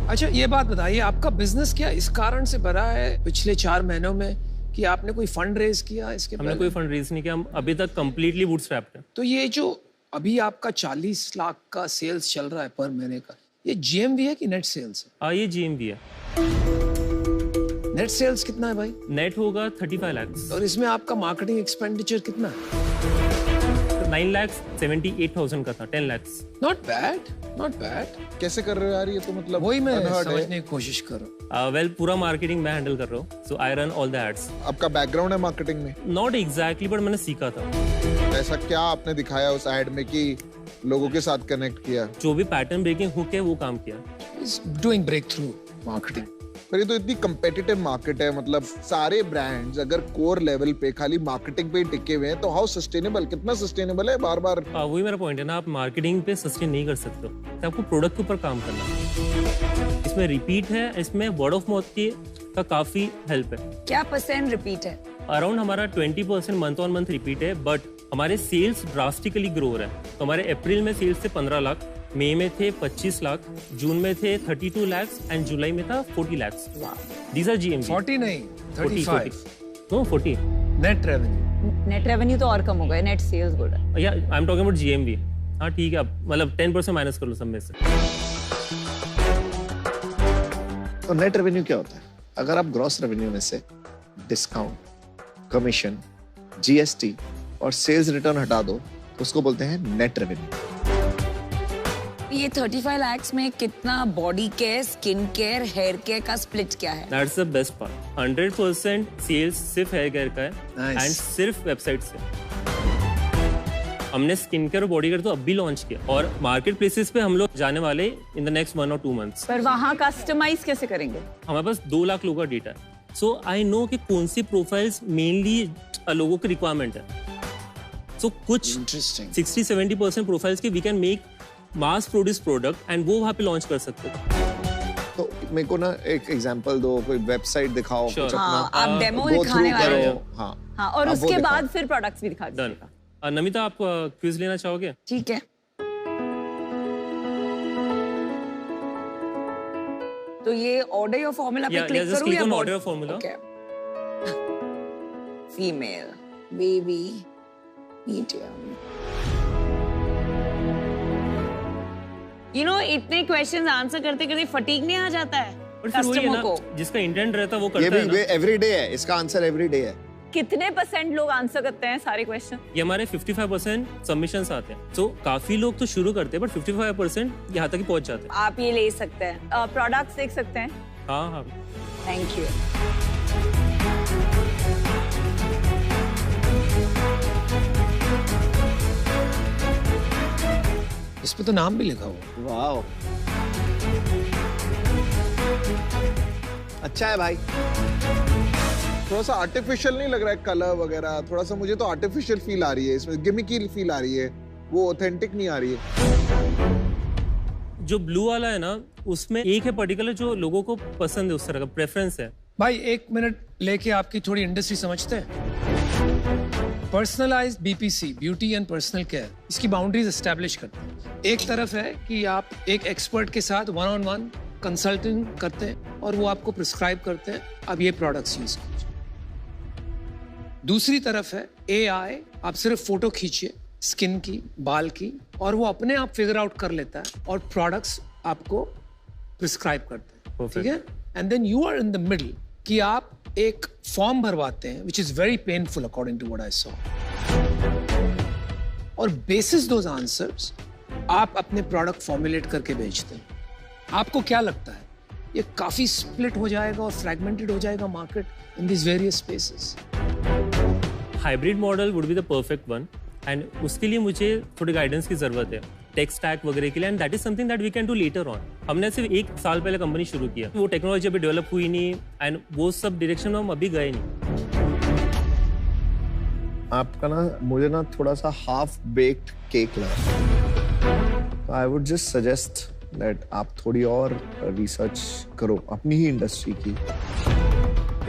अच्छा, ये बात बताइए, आपका बिजनेस क्या इस कारण से बढ़ा है पिछले 4 महीनों में कि आपने कोई फंड रेज किया इसके हमने पहले? कोई फंड रेज नहीं किया, हम अभी तक कंप्लीटली बूटस्ट्रैप्ड है। तो ये जो अभी आपका 40 लाख का सेल्स चल रहा है पर महीने का, ये GMV है कि नेट सेल्स है? ये GMV है। नेट सेल्स कितना है भाई? नेट होगा 35 लाख। और इसमें आपका मार्केटिंग एक्सपेंडिचर कितना है? 9,78,000 का था, 10 lakh. Not bad, not bad. कैसे कर रहे हो यार, ये तो मतलब वही मैं unheard है। समझने की कोशिश कर रहा हूँ। वेल पूरा मार्केटिंग मैं हैंडल कर रहा हूँ, so I run all the ads. आपका बैकग्राउंड है मार्केटिंग में? नॉट एग्जैक्टली, बट मैंने सीखा था। ऐसा क्या आपने दिखाया उस एड में कि लोगों के साथ कनेक्ट किया? जो भी पैटर्न ब्रेकिंग हुक है वो काम किया। He's doing breakthrough marketing. पर ये तो इतनी कंपेटिटिव मार्केट है, मतलब सारे ब्रांड्स अगर कोर लेवल पे खाली मार्केटिंग पे ही टिके हुए हैं तो हाउ सस्टेनेबल, कितना सस्टेनेबल है? बार बार वही मेरा पॉइंट है ना, आप मार्केटिंग पे सस्टेन नहीं कर सकते हो, तो आपको प्रोडक्ट के ऊपर काम करना है। इसमें रिपीट है, इसमें वर्ड ऑफ माउथ की का काफी हेल्प है। क्या % रिपीट है? अराउंड हमारा 20% मंथ ऑन मंथ रिपीट है, बट हमारे सेल्स ड्रास्टिकली ग्रो हो रहे हैं। तो हमारे अप्रैल में सेल्स थे 15 लाख, मई में थे 25 लाख, जून में थे 32 लाख एंड जुलाई में था 40 लाख। These are GMV। 40 नहीं, 35। No 40 net revenue. Net revenue तो और कम हो गया, नेट सेल्स बोल रहा है। या I am talking about GMV। हाँ ठीक है, मतलब 10% माइनस कर लो सब में से। तो नेट रेवेन्यू क्या होता है? अगर आप ग्रॉस रेवेन्यू में से डिस्काउंट, कमीशन, GST और सेल्स रिटर्न हटा दो तो उसको बोलते हैं नेट रेवेन्यू। ये 35 लाख में कितना body care, skin care, hair care का स्प्लिट क्या है? That's the best part. 100% sales सिर्फ हेयर केयर का है Nice. एंड सिर्फ वेबसाइट से। हमने स्किन केयर और बॉडी केयर तो अब भी लॉन्च किया और मार्केट प्लेसेस पे हम लोग जाने वाले इन द नेक्स्ट 1 और 2 मंथ्स। पर वहाँ कस्टमाइज कैसे करेंगे? हमारे पास 2 लाख लोगों का डेटा है, सो आई नो कि कौन सी प्रोफाइल्स मेनली लोगों की रिक्वायरमेंट है। सो कुछ 60-70% प्रोफाइल्स के we can make mass produce product and वो वहाँ पे लॉन्च कर सकते हैं। तो मेरे को ना एक एग्जांपल दो, कोई वेबसाइट दिखाओ, Sure. कुछ हाँ, अपना आप डेमो go दिखाने through वाले करो। हो। हाँ हाँ, और अब वो उसके दिखाओ। बाद फिर प्रोडक्ट्स भी दिखा डन। दीजिएगा। नमिता, आप क्विज लेना चाहोगे? ठीक है। तो ये ऑर्डर योर फॉर्मूला पे क्लिक just करूँ click या on order your formula. Female, baby, medium. You know इतने क्वेश्चंस आंसर करते करते फटीग नहीं आ जाता है और फिर वही है कस्टमर ना, को? जिसका इंटेंट रहता है वो ये करता है भी ना। एवरीडे है, इसका आंसर एवरीडे है। कितने % लोग आंसर करते हैं सारे क्वेश्चन? ये हमारे 55% सबमिशंस आते हैं, तो काफी लोग तो शुरू करते हैं बट 55% यहाँ तक ही पहुँच जाते हैं। आप ये ले सकते हैं, प्रोडक्ट्स देख सकते हैं। हाँ हाँ। Thank you. इस पे तो नाम भी लिखा हुआ। वाओ, अच्छा है भाई। थोड़ा सा आर्टिफिशियल नहीं लग रहा है कलर वगैरह? थोड़ा सा मुझे तो आर्टिफिशियल फील आ रही है इसमें, गिमिकी फील आ रही है, वो ऑथेंटिक नहीं आ रही है। जो ब्लू वाला है ना, उसमें एक है पर्टिकुलर जो लोगों को पसंद है, उस तरह का प्रेफरेंस है। भाई 1 मिनट लेके आपकी थोड़ी इंडस्ट्री समझते हैं। Personalised BPC, beauty and personal care, इसकी बाउंड्रीज एस्टैब्लिश करते हैं। एक तरफ है कि आप एक एक्सपर्ट के साथ 1-on-1 कंसल्टिंग करते हैं और वो आपको प्रिस्क्राइब करते हैं आप ये प्रोडक्ट्स यूज कीजिए। दूसरी तरफ है AI, आप सिर्फ फोटो खींचिए स्किन की, बाल की, और वो अपने आप फिगर आउट कर लेता है और प्रोडक्ट्स आपको प्रिस्क्राइब करते हैं। Perfect. ठीक है? And then you are in the middle कि आप एक फॉर्म भरवाते हैं which is very painful according to what I saw, और बेसिस दोज आंसर्स आप अपने प्रोडक्ट फॉर्मुलेट करके बेचते हैं। आपको क्या लगता है ये काफी स्प्लिट हो जाएगा और फ्रैगमेंटेड हो जाएगा market in this various spaces? Hybrid model would be the perfect one and उसके लिए मुझे थोड़ी गाइडेंस की जरूरत है, टेक स्टैक वगैरह के लिए, and that is something that we can do later on. हमने सिर्फ 1 साल पहले कंपनी शुरू किया, वो टेक्नोलॉजी अभी डेवलप हुई नहीं एंड वो सब डायरेक्शन में हम अभी गए नहीं। आपका ना, मुझे ना थोड़ा सा हाफ बेक्ड केक लगा, तो I would just suggest that आप थोड़ी और रिसर्च करो अपनी ही इंडस्ट्री की।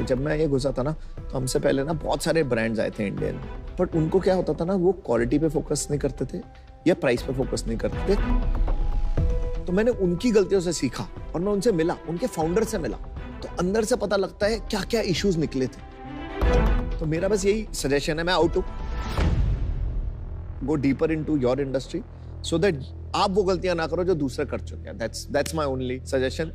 जब मैं ये घुसा था ना, तो हमसे पहले ना बहुत सारे ब्रांड्स आए थे इंडियन, बट उनको क्या होता था ना, वो क्वालिटी पे फोकस नहीं करते थे या प्राइस पे फोकस नहीं करते थे। तो मैंने उनकी गलतियों से सीखा और मैं उनसे मिला, उनके फाउंडर से मिला, तो अंदर से पता लगता है क्या क्या इश्यूज निकले थे। तो मेरा बस यही सजेशन है, मैं आउट हूँ, go deeper into your industry so that आप वो गलतियां ना करो जो दूसरे कर चुके हैं. That's my only suggestion.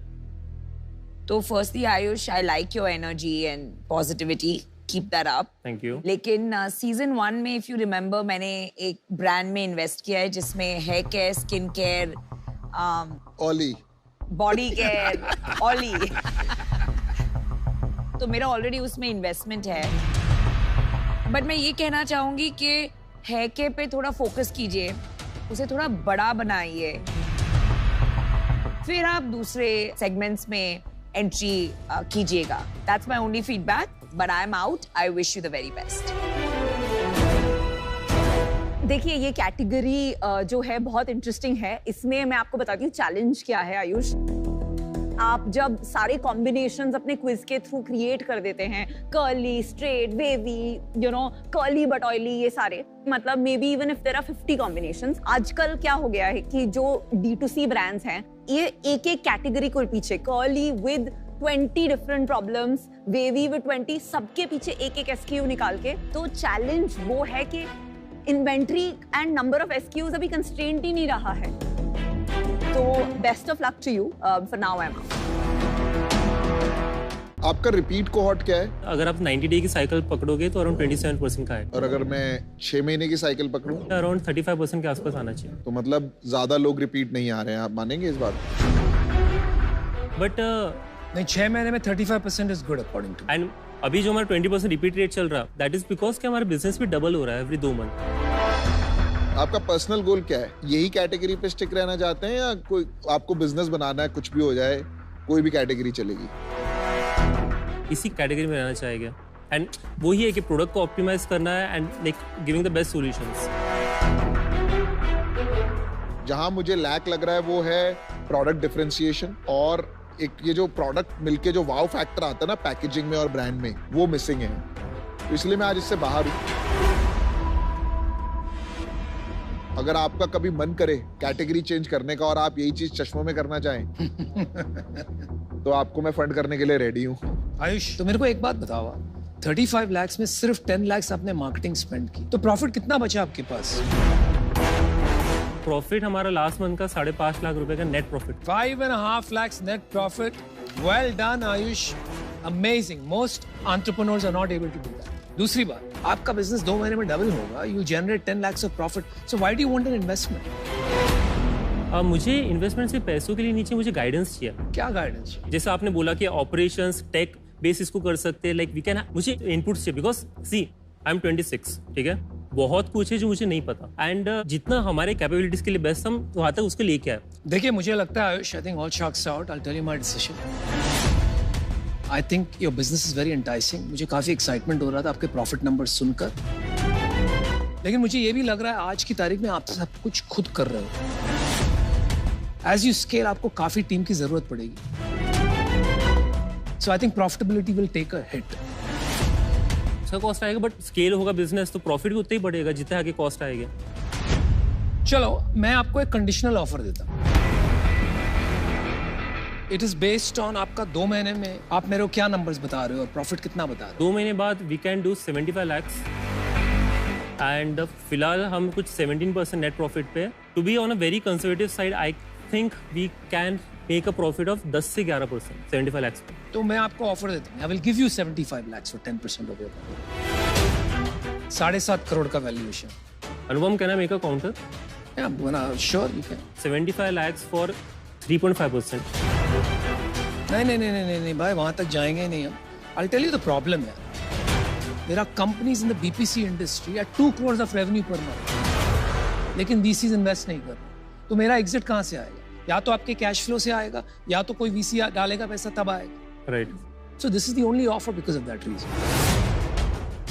तो firstly Ayush, I like your energy and positivity, keep that up. Thank you. लेकिन सीजन 1 में इफ यू रिमेम्बर मैंने एक ब्रांड में इन्वेस्ट किया है जिसमें हेयर केयर, स्किन केयर, ओली, बॉडी केयर, ऑली. तो मेरा ऑलरेडी उसमें इन्वेस्टमेंट है. बट मैं ये कहना चाहूंगी कि हेयर केयर पे थोड़ा फोकस कीजिए, उसे थोड़ा बड़ा बनाइए, फिर आप दूसरे सेगमेंट्स में एंट्री कीजिएगा. That's my only feedback. But I am out. I wish you the very best. देखिए, ये कैटेगरी जो है बहुत इंटरेस्टिंग है. इसमें मैं आपको बताती हूँ चैलेंज क्या है आयुष. आप जब सारे कॉम्बिनेशंस अपने क्विज के थ्रू क्रिएट कर देते हैं, curly, straight, wavy, you know, curly but oily, ये सारे, मतलब may be even if there are 50 combinations. आजकल क्या हो गया है कि जो D2C ब्रांड्स हैं, ये एक एक कैटेगरी को पीछे, curly with 20 different problems, wavy with 20, सबके पीछे एक एक SKU निकाल के. तो चैलेंज वो है कि inventory and number of SKUs अभी कंस्ट्रेंट ही नहीं रहा है. तो best of luck to you. For now I am. आपका रिपीट कोहॉर्ट क्या है? अगर आप 90 डे की साइकिल पकड़ोगे तो अराउंड 27% का है. और अगर मैं 6 महीने की साइकिल पकड़ूं? अराउंड 35% के आसपास आना चाहिए. तो मतलब ज्यादा लोग रिपीट नहीं आ रहे हैं, आप मानेंगे इस बात? बट नहीं, 6 महीने में 35% is good according to. And अभी जो हमारा 20% रिपीट रेट चल रहा है, दैट इज बिकॉज कि हमारा बिजनेस भी डबल हो रहा है एवरी 2 मंथ. आपका पर्सनल गोल क्या है? यही कैटेगरी पे स्टिक रहना चाहते हैं या कोई आपको बिजनेस बनाना है, कुछ भी हो जाए, कोई भी कैटेगरी चलेगी? इसी कैटेगरी में रहना चाहेगा. एंड वही है कि प्रोडक्ट को ऑप्टिमाइज करना है and like giving the best solutions. जहां मुझे लैक लग रहा है वो है प्रोडक्ट डिफरेंशिएशन, और एक ये जो प्रोडक्ट मिलके जो वाव फैक्टर आता है ना पैकेजिंग में और ब्रांड में, वो मिसिंग है. तो इसलिए मैं आज इससे बाहर हूं. अगर आपका कभी मन करे कैटेगरी चेंज करने का और आप यही चीज चश्मों में करना चाहें तो आपको मैं फंड करने के लिए रेडी हूँ. आयुष, तो मेरे को एक बात बताओ, 35 lakhs में सिर्फ 10 lakhs आपने मार्केटिंग स्पेंड की, तो प्रॉफिट कितना बचा आपके पास? प्रॉफिट हमारा लास्ट मंथ का 5.5 लाख रुपए का net profit. 5.5 lakhs net profit. Well done Ayush, amazing. Most entrepreneurs are not able to do that. दूसरी बात, आपका बिजनेस 2 महीने में डबल होगा. You generate 10 lakhs of profit. So why do you want an investment? मुझे इन्वेस्टमेंट से पैसों के लिए नीचे मुझे गाइडेंस चाहिए. क्या गाइडेंस? जैसे आपने बोला कि ऑपरेशंस, टेक बेस इसको कर सकते हैं, लाइक वी कैन, मुझे इनपुट्स चाहिए. बिकॉज सी, आई एम 26, ठीक है, बहुत कुछ है जो मुझे नहीं पता. एंड जितना हमारे कैपेबिलिटीज के लिए बेस्ट हम वहां तक उसके लिए क्या है. देखिए, मुझे लगता है Ayush, I think all shocks out. I will tell you my decision. I think your business is very enticing. मुझे काफी एक्साइटमेंट हो रहा था आपके प्रॉफिट नंबर्स सुनकर, लेकिन मुझे ये भी लग रहा है आज की तारीख में आप सब कुछ खुद कर रहे हो. एज यू स्केल आपको काफी टीम की जरूरत पड़ेगी. So I think profitability will take a hit. उसका कॉस्ट आएगा, बट स्केल होगा बिजनेस तो प्रॉफिट भी उतना ही बढ़ेगा जितना आगे कॉस्ट आएगा. चलो, मैं आपको एक कंडीशनल ऑफर देता हूं. इट इज बेस्ड ऑन आपका 2 महीने में आप मेरे को क्या नंबर्स बता रहे हो और प्रॉफिट कितना बता रहे हो. 2 महीने बाद we can do 75 lakhs and फिलहाल हम कुछ 17% नेट प्रॉफिट पे. To be on a very conservative side, I think we can make a profit of 10 से 11% 75 lakhs पे. तो मैं आपको ऑफर देता हूँ. I will give you 75 lakhs for 10% off your profit. 7.5 crore का valuation. Anupam, can I make a counter? Sure you can. 75 lakhs for 3.5%. नहीं भाई, वहां तक जाएंगे नहीं हम. I tell you the problem है. There are companies in the BPC industry at 2 crores of revenue per month, लेकिन VCs इन्वेस्ट नहीं कर. तो मेरा एग्जिट कहां से आएगा? या तो आपके कैश फ्लो से आएगा, या तो कोई VC डालेगा पैसा तब आएगा. Right. So this is the only offer because of that reason.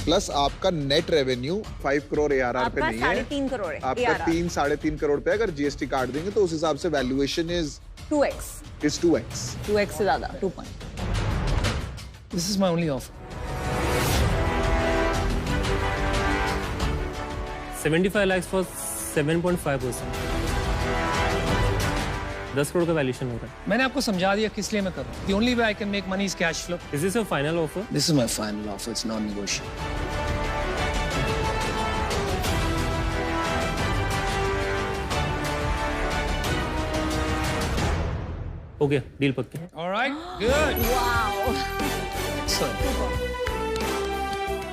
Plus आपका नेट रेवेन्यू 5 करोड़ ARR पे नहीं है, 3.5 करोड़ है. आपका 3-3.5 करोड़ पे. अगर GST काट देंगे तो उस हिसाब से वैल्यूएशन इज 2x. 2x से ज्यादा. 2 point. This is my only offer. 75 lakhs for 7.5%. 10 crore का वैल्यूएशन हो रहा है. मैंने आपको समझा दिया किस लिए मैं कर रहा हूँ. The only way I can make money is cash flow. Is this your final offer? This is my final offer. It's non-negotiable. Okay, deal पक्की। All right, good. Wow. Excellent.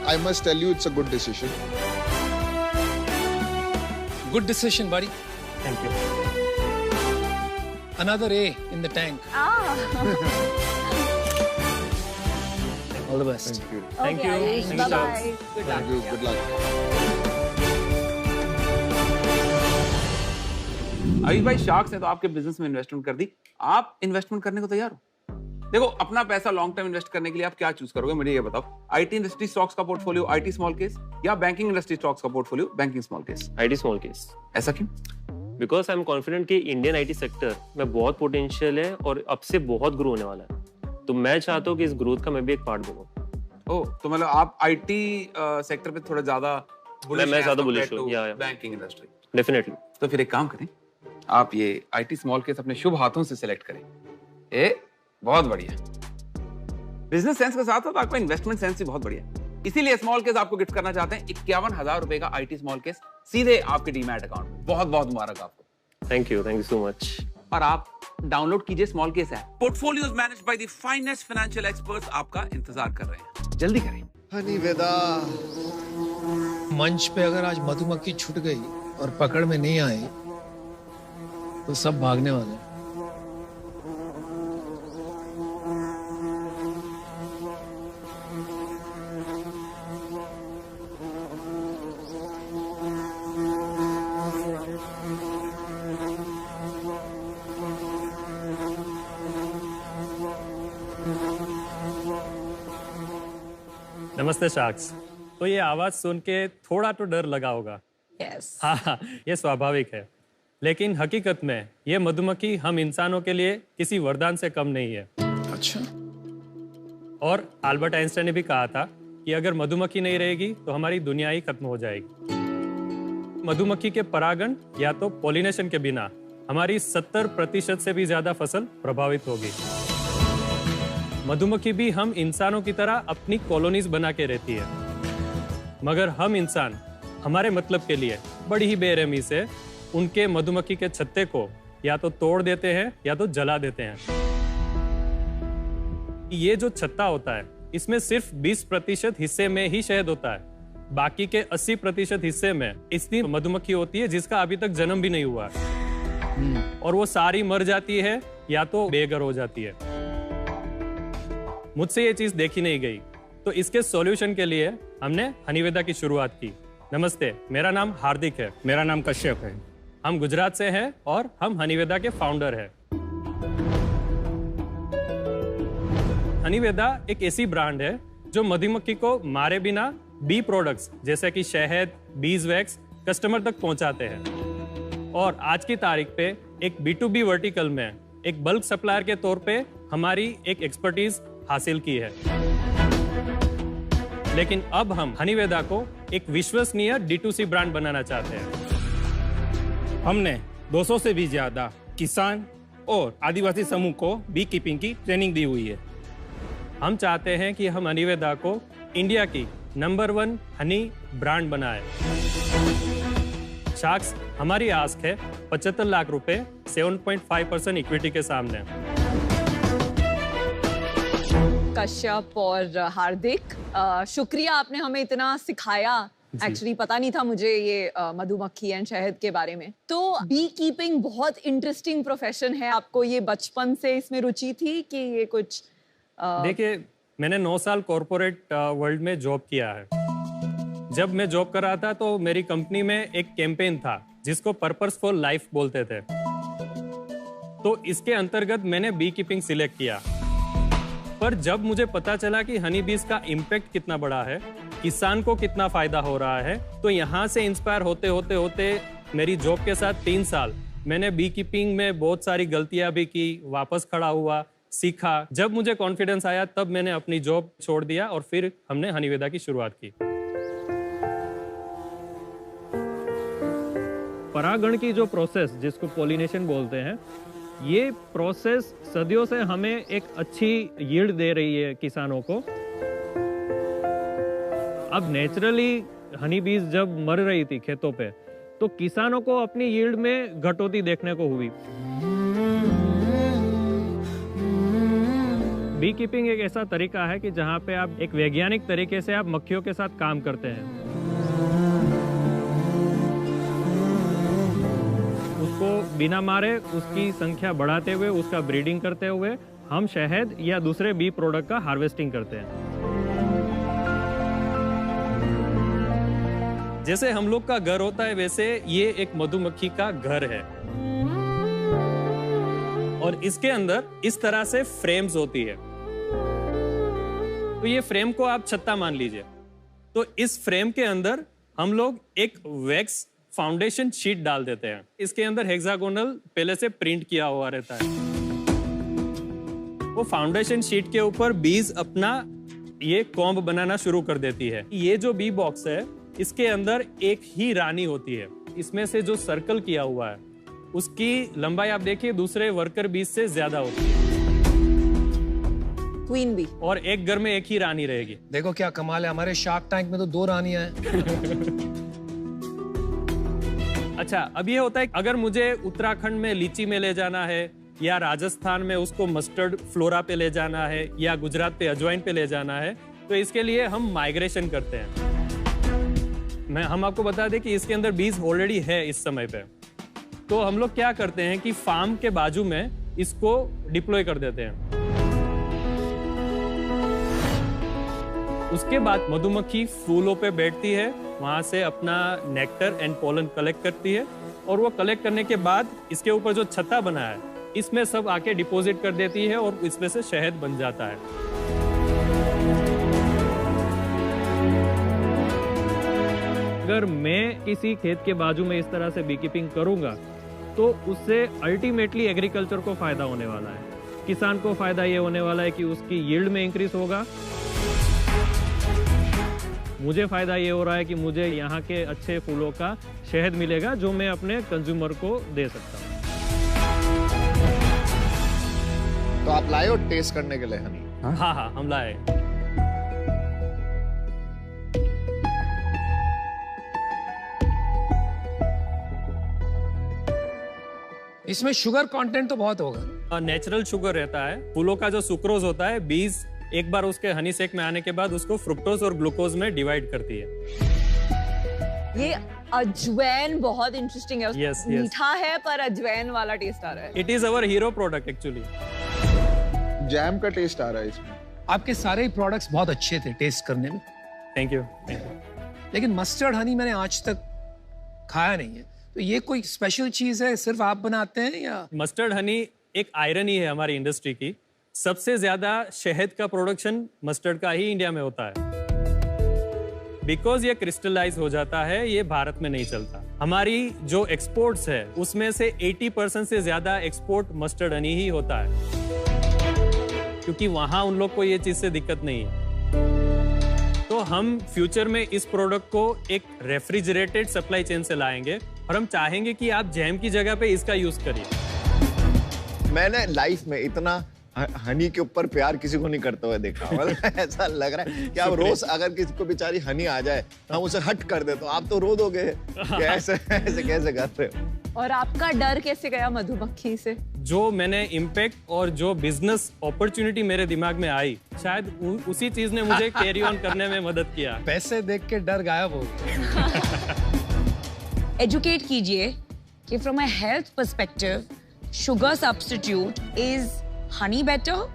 I must tell you, it's a good decision. Good decision, buddy. Thank you. Another A in the tank. All the best. Thank you. Bye bye. Thank you. Good luck. अभी भाई sharks ने तो आपके business में investment कर दी, आप investment करने को तैयार हो? देखो, अपना पैसा लॉन्ग टर्म इन्वेस्ट करने के लिए आप क्या चूज करोगे, मुझे ये बताओ। आईटी इंडस्ट्री स्टॉक्स का पोर्टफोलियो आईटी स्मॉल केस, या बैंकिंग इंडस्ट्री स्टॉक्स का portfolio banking small case? IT small case. ऐसा क्यों? बिकॉज आई एम कॉन्फिडेंट कि इंडियन आईटी सेक्टर में बहुत पोटेंशियल है और अब से बहुत ग्रो होने वाला है, तो मैं चाहता हूँ कि इस ग्रोथ का मैं भी एक पार्ट बनूं। ओह, तो मतलब आप आईटी सेक्टर पे थोड़ा ज्यादा मैं ज्यादा bullish हूँ, या बैंकिंग इंडस्ट्री। डेफिनेटली। तो फिर एक काम करें, आप ये आईटी स्मॉल केस अपने शुभ हाथों से सिलेक्ट करें। बहुत बढ़िया। बिजनेस सेंस के साथ साथ आपका इन्वेस्टमेंट सेंस भी बहुत बढ़िया है। इसीलिए स्मॉल केस आपको गिफ्ट करना चाहते हैं 51,000 रुपए का आईटी स्मॉल केस सीधे आपके डीमैट अकाउंट में। बहुत बहुत मुबारक आपको। Thank you so much. और आप डाउनलोड कीजिए small case app. Portfolios managed by the finest financial experts आपका इंतजार कर रहे हैं, जल्दी करें। हनी वेदा, मंच पे अगर आज मधुमक्खी छूट गई और पकड़ में नहीं आई तो सब भागने वाले हैं। नमस्ते शार्क्स। तो ये आवाज सुन के थोड़ा तो डर लगा होगा। Yes. हाँ, ये स्वाभाविक है, लेकिन हकीकत में ये मधुमक्खी हम इंसानों के लिए किसी वरदान से कम नहीं है। अच्छा। और अल्बर्ट आइंस्टाइन ने भी कहा था कि अगर मधुमक्खी नहीं रहेगी तो हमारी दुनिया ही खत्म हो जाएगी। मधुमक्खी के परागण या तो पॉलिनेशन के बिना हमारी 70% से भी ज्यादा फसल प्रभावित होगी। मधुमक्खी भी हम इंसानों की तरह अपनी कॉलोनीज बना के रहती है, मगर हम इंसान हमारे मतलब के लिए बड़ी ही बेरहमी से उनके मधुमक्खी के छत्ते को या तो तोड़ देते हैं या तो जला देते हैं। ये जो छत्ता होता है इसमें सिर्फ 20% हिस्से में ही शहद होता है, बाकी के 80% हिस्से में इतनी मधुमक्खी होती है जिसका अभी तक जन्म भी नहीं हुआ, और वो सारी मर जाती है या तो बेघर हो जाती है। मुझसे ये चीज देखी नहीं गई, तो इसके सॉल्यूशन के लिए हमने हनीवेदा की शुरुआत की। नमस्ते, मेरा नाम हार्दिक है। मेरा नाम कश्यप है। हम गुजरात से हैं और हम हनीवेदा के फाउंडर हैं। हनीवेदा एक ऐसी ब्रांड है जो मधुमक्खी को मारे बिना बी प्रोडक्ट्स जैसे कि शहद, बीज वैक्स कस्टमर तक पहुंचाते हैं। और आज की तारीख पे एक B2B वर्टिकल में एक बल्क सप्लायर के तौर पे हमारी एक एक्सपर्टीज हासिल की है। लेकिन अब हम हनीवेदा को एक विश्वसनीय D2C ब्रांड बनाना चाहते हैं। हमने 200 से भी ज्यादा किसान और आदिवासी समूह को बी कीपिंग की ट्रेनिंग दी हुई है। हम चाहते हैं कि हम हनीवेदा को इंडिया की नंबर 1 हनी ब्रांड बनाए। शार्क्स, हमारी आस्क है 75 लाख रुपए 7.5% इक्विटी के सामने। कश्यप और हार्दिक, शुक्रिया, आपने हमें इतना सिखाया। एक्चुअली पता नहीं था मुझे ये मधुमक्खी एंड शहद के बारे में। तो बी कीपिंग बहुत इंटरेस्टिंग प्रोफेशन है। आपको ये बचपन से इसमें रुचि थी कि ये कुछ देखिए, मैंने 9 साल कॉर्पोरेट वर्ल्ड में जॉब किया है। जब मैं जॉब कर रहा था तो मेरी कंपनी में एक कैंपेन था जिसको पर्पस फॉर लाइफ बोलते थे। तो इसके अंतर्गत मैंने बी कीपिंग सिलेक्ट किया। पर जब मुझे पता चला कि हनी बीज का इम्पैक्ट कितना बड़ा है, किसान को कितना फायदा हो रहा है, तो यहाँ से इंस्पायर होते होते होते मेरी जॉब के साथ 3 साल मैंने बी कीपिंग में बहुत सारी गलतियां भी की, वापस खड़ा हुआ, सीखा। जब मुझे कॉन्फिडेंस आया तब मैंने अपनी जॉब छोड़ दिया और फिर हमने हनीवेदा की शुरुआत की। परागण की जो प्रोसेस जिसको पॉलिनेशन बोलते हैं, ये प्रोसेस सदियों से हमें एक अच्छी यील्ड दे रही है किसानों को। अब नेचुरली हनी बीज जब मर रही थी खेतों पे, तो किसानों को अपनी यील्ड में घटोती देखने को हुई। बी कीपिंग एक ऐसा तरीका है कि जहाँ पे आप एक वैज्ञानिक तरीके से आप मक्खियों के साथ काम करते हैं। उसको बिना मारे उसकी संख्या बढ़ाते हुए उसका ब्रीडिंग करते हुए हम शहद या दूसरे बी प्रोडक्ट का हार्वेस्टिंग करते हैं। जैसे हम लोग का घर होता है वैसे ये एक मधुमक्खी का घर है और इसके अंदर इस तरह से फ्रेम्स होती है। तो ये फ्रेम को आप छत्ता मान लीजिए। तो इस फ्रेम के अंदर हम लोग एक वैक्स फाउंडेशन शीट डाल देते हैं। इसके अंदर हेक्सागोनल पहले से प्रिंट किया हुआ रहता है। वो फाउंडेशन शीट के ऊपर बीज अपना ये कॉम्ब बनाना शुरू कर देती है। ये जो बी बॉक्स है इसके अंदर एक ही रानी होती है। इसमें से जो सर्कल किया हुआ है उसकी लंबाई आप देखिए दूसरे वर्कर बीज से ज्यादा होती है। Queen bee. और एक घर में एक ही रानी रहेगी। देखो क्या कमाल है, हमारे शार्क टैंक में तो 2 रानियां हैं। अच्छा, अब ये होता है अगर मुझे उत्तराखंड में लीची में ले जाना है या राजस्थान में उसको मस्टर्ड फ्लोरा पे ले जाना है या गुजरात पे अजवाइन पे ले जाना है तो इसके लिए हम माइग्रेशन करते हैं। हम आपको बता दें कि इसके अंदर बीज ऑलरेडी है इस समय पे। तो हम लोग क्या करते हैं कि फार्म के बाजू में इसको डिप्लॉय कर देते हैं। उसके बाद मधुमक्खी फूलों पे बैठती है, वहां से अपना नेक्टर एंड पोलन कलेक्ट करती है और वो कलेक्ट करने के बाद इसके ऊपर जो छत्ता बना है इसमें सब आके डिपॉजिट कर देती है और इसमें से शहद बन जाता है। अगर मैं किसी खेत के बाजू में इस तरह से बी कीपिंग करूंगा तो उससे अल्टीमेटली एग्रीकल्चर को फायदा होने वाला है। किसान को फायदा ये होने वाला है कि उसकी यील्ड में इंक्रीज होगा। मुझे फायदा ये हो रहा है कि मुझे यहाँ के अच्छे फूलों का शहद मिलेगा जो मैं अपने कंज्यूमर को दे सकता हूँ। तो आप लाए हो टेस्ट करने के लिए हनी? हाँ हाँ, हम लाए। इसमें शुगर कंटेंट तो बहुत होगा। नेचुरल शुगर रहता है। फूलों का जो सुक्रोज होता है बीज एक बार उसके हनी सेक में आने के बाद उसको फ्रुक्टोज और ग्लूकोज में डिवाइड करती है। ये अजवैन बहुत इंटरेस्टिंग है। Yes, yes. मीठा है पर अजवैन वाला टेस्ट आ रहा है। It is our hero product actually. Jam का टेस्ट आ रहा है इसमें। आपके सारे ही प्रोडक्ट्स बहुत अच्छे थे टेस्ट करने में। Thank you. लेकिन मस्टर्ड हनी मैंने आज तक खाया नहीं है। तो ये कोई स्पेशल चीज है, सिर्फ आप बनाते हैं या? मस्टर्ड हनी एक आयरन ही है हमारी इंडस्ट्री की। सबसे ज्यादा शहद का प्रोडक्शन मस्टर्ड का ही इंडिया में होता है। बिकॉज ये क्रिस्टलाइज हो जाता है, ये भारत में नहीं चलता। हमारी जो एक्सपोर्ट्स है उसमें से 80% से ज्यादा एक्सपोर्ट मस्टर्ड हनी ही होता है, क्योंकि वहां उन लोग को ये चीज से दिक्कत नहीं है। तो हम फ्यूचर में इस प्रोडक्ट को एक रेफ्रिजरेटेड सप्लाई चेन से लाएंगे और हम चाहेंगे कि आप जैम की जगह पे इसका यूज करिए। मैंने लाइफ में इतना हनी के ऊपर प्यार किसी को नहीं करते हुए देखा। मतलब ऐसा लग रहा है कि आप रोज अगर किसी को बेचारी हनी आ जाए हम उसे हट कर दे तो आप तो रो दोगे कि ऐसे कैसे कर रहे हो। और आपका डर कैसे गया मधुमक्खी से? जो मैंने इम्पैक्ट और जो बिजनेस अपॉर्चुनिटी मेरे दिमाग में आई, शायद उसी चीज ने मुझे कैरी ऑन करने में मदद किया। पैसे देख के डर गायब हो गया। एजुकेट कीजिए कि from a health perspective sugar substitute is Honey better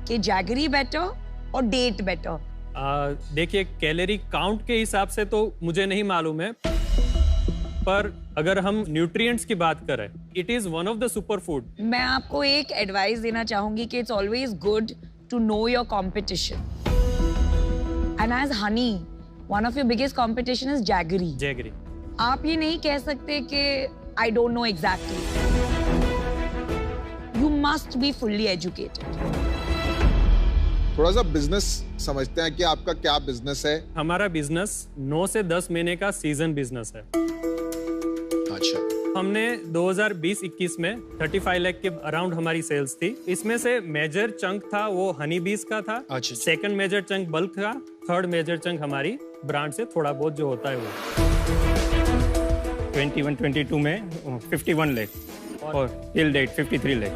कि जैगरी बेटर और डेट बेटर? देखिए, कैलोरी काउंट के हिसाब से तो मुझे नहीं मालूम है, पर अगर हम न्यूट्रिएंट्स की बात करें, it is one of the super food. मैं आपको एक एडवाइस देना चाहूंगी कि it's always good to know your competition. And as honey, one of your biggest competition is jaggery. Jaggery. आप ये नहीं कह सकते कि I don't know exactly. You must be fully educated. थोड़ा सा बिजनेस समझते हैं कि आपका क्या बिजनेस है। हमारा बिजनेस 9 से 10 महीने का सीजन बिजनेस है। अच्छा। हमने 2020-21 में 35 लाख के अराउंड हमारी सेल्स थी। इसमें से मेजर चंक था वो हनी बीज का था। अच्छा। सेकंड मेजर चंक बल्क का, थर्ड मेजर चंक हमारी ब्रांड से थोड़ा बहुत जो होता है वो। 21-22 में 51 लाख और टिल डेट 53 लाख।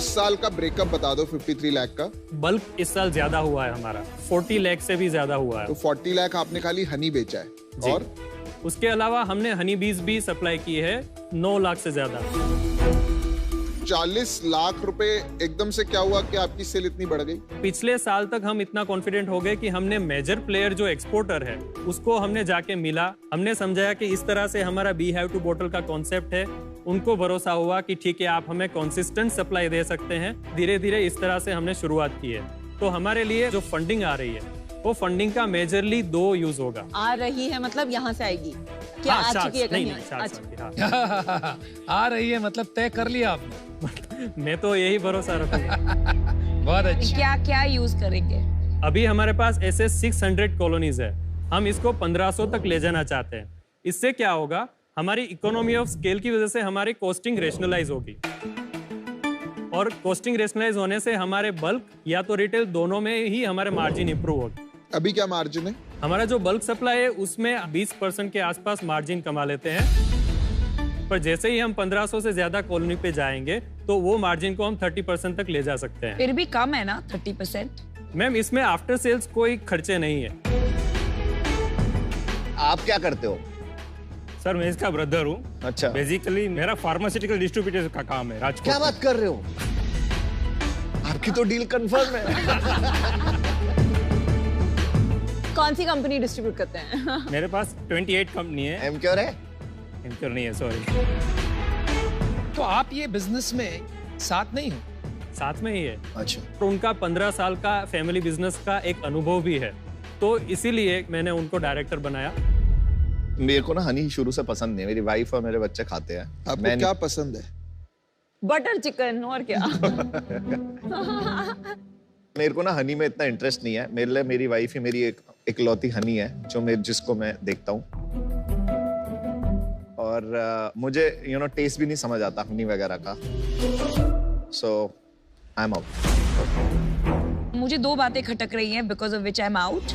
इस साल का ब्रेकअप बता दो 53 लाख का। बल्क इस साल ज्यादा हुआ है हमारा, 40 लाख से भी ज्यादा हुआ है। तो 40 लाख आपने खाली हनी बेचा है, और उसके अलावा हमने हनी बीज भी सप्लाई की है 9 लाख से ज्यादा। 40 लाख रुपए एकदम से क्या हुआ कि आपकी सेल इतनी बढ़ गई? पिछले साल तक हम इतना कॉन्फिडेंट हो गए कि हमने मेजर प्लेयर जो एक्सपोर्टर है उसको हमने जाके मिला, हमने समझाया कि इस तरह से हमारा बी हैव टू बोटल का कॉन्सेप्ट है, उनको भरोसा हुआ कि ठीक है आप हमें कंसिस्टेंट सप्लाई दे सकते हैं। धीरे धीरे इस तरह से हमने शुरुआत की है। तो हमारे लिए जो फंडिंग आ रही है वो फंडिंग का मेजरली 2 यूज होगा। आ रही है मतलब यहाँ से आएगी क्या? आ चुकी है कहीं? अच्छा। आ रही है मतलब तय कर लिया आपने? मैं तो यही भरोसा रखूंगा। बहुत अच्छा। क्या क्या यूज करेंगे? अभी हमारे पास ऐसे 600 कॉलोनीज है, हम इसको 1500 तक ले जाना चाहते हैं। इससे क्या होगा, हमारी इकोनॉमी ऑफ स्केल की वजह से हमारी कॉस्टिंग रेशनलाइज होगी, और कॉस्टिंग रेशनलाइज होने से हमारे बल्क या तो रिटेल दोनों में ही हमारे मार्जिन इंप्रूव होगी। अभी क्या मार्जिन है? हमारा जो बल्क सप्लाई है उसमें 20% के आसपास मार्जिन कमा लेते हैं, पर जैसे ही हम 1500 से ज्यादा कॉलोनी पे जाएंगे तो वो मार्जिन को हम 30% तक ले जा सकते हैं। फिर भी कम है ना 30%? मैम इसमें आफ्टर सेल्स कोई खर्चे नहीं है। आप क्या करते हो? सर मैं इसका ब्रदर हूँ। अच्छा। बेसिकली मेरा फार्मास्यूटिकल डिस्ट्रीब्यूटर का काम है राजकोट। क्या बात कर रहे हो? आपकी तो डील कंफर्म है। कौन सी कंपनी डिस्ट्रीब्यूट करते हैं? मेरे पास 28 कंपनी है। एमक्योर है? एमक्योर नहीं है, सॉरी। तो आप ये बिजनेस में साथ नहीं हो? साथ में ही है। अच्छा। तो उनका 15 साल का फैमिली बिजनेस का एक अनुभव भी है, तो इसीलिए मैंने उनको डायरेक्टर बनाया। मेरे को ना हनी शुरू से पसंद नहीं है, मेरी वाइफ और मेरे बच्चे खाते हैं। आपको क्या पसंद है? बटर चिकन और क्या? मेरे को ना हनी में इतना इंटरेस्ट नहीं है। मेरे लिए मेरी वाइफ ही मेरी एक इकलौती हनी है जो जिसको मैं देखता हूँ, और मुझे टेस्ट भी नहीं समझ आता हनी वगैरह का। सो आई एम आउट। मुझे 2 बातें खटक रही हैं because of which I am out.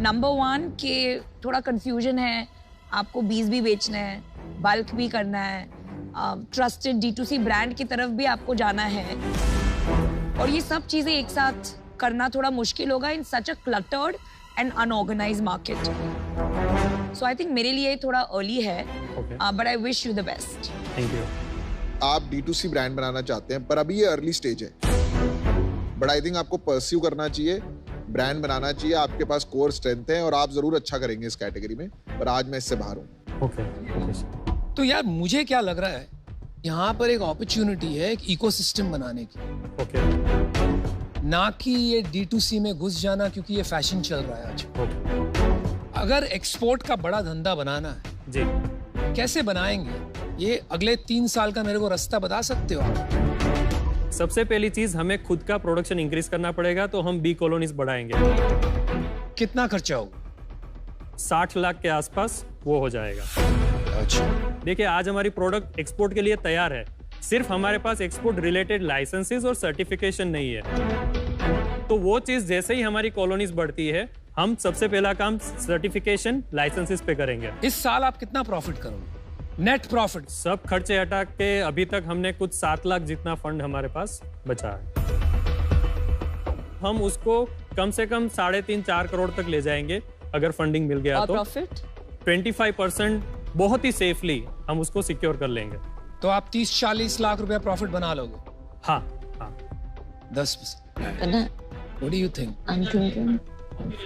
Number 1 कि थोड़ा कंफ्यूजन है, आपको बीज भी बेचना है, बल्क भी करना है, ट्रस्टेड D2C ब्रांड की तरफ भी आपको जाना है, और ये सब चीजें एक साथ करना थोड़ा मुश्किल होगा in such a cluttered and unorganised market. So I think मेरे लिए थोड़ा अर्ली है, but I wish you the best. Thank you. आप D2C ब्रांड बनाना चाहते हैं, पर अभी ये अर्ली स्टेज है, बट आई थिंक आपको परस्यू करना चाहिए, ब्रांड बनाना चाहिए। आपके पास कोर स्ट्रेंथ है और आप जरूर अच्छा करेंगे इस कैटेगरी में, पर आज मैं इससे बाहर हूँ। तो यार मुझे क्या लग रहा है, यहाँ पर एक अपॉर्चुनिटी है एक इकोसिस्टम बनाने की, ना कि ये D2C में घुस जाना, क्योंकि ये फैशन चल रहा है आज। अगर एक्सपोर्ट का बड़ा धंधा बनाना है जी, कैसे बनाएंगे? ये अगले 3 साल का मेरे को रास्ता बता सकते हो आप? सबसे पहली चीज हमें खुद का प्रोडक्शन इंक्रीज करना पड़ेगा, तो हम बी कॉलोनीज बढ़ाएंगे। कितना खर्चा होगा? 60 लाख के आसपास वो हो जाएगा। अच्छा। देखिए आज हमारी प्रोडक्ट एक्सपोर्ट के लिए तैयार है, सिर्फ हमारे पास एक्सपोर्ट रिलेटेड लाइसेंसेस और सर्टिफिकेशन नहीं है। तो वो चीज जैसे ही हमारी कॉलोनीज बढ़ती है, हम सबसे पहला काम सर्टिफिकेशन लाइसेंसेस पे करेंगे। इस साल आप कितना प्रॉफिट करोगे? नेट प्रॉफिट सब खर्चे हटा के अभी तक हमने कुछ 7 लाख जितना फंड हमारे पास बचा है। हम उसको कम से कम 3.5-4 करोड़ तक ले जाएंगे अगर फंडिंग मिल गया। और तो प्रॉफिट 25% बहुत ही सेफली हम उसको सिक्योर कर लेंगे। तो आप 30-40 लाख रुपया प्रॉफिट बना लोगे? हाँ हाँ। 10%। What do you think? I'm thinking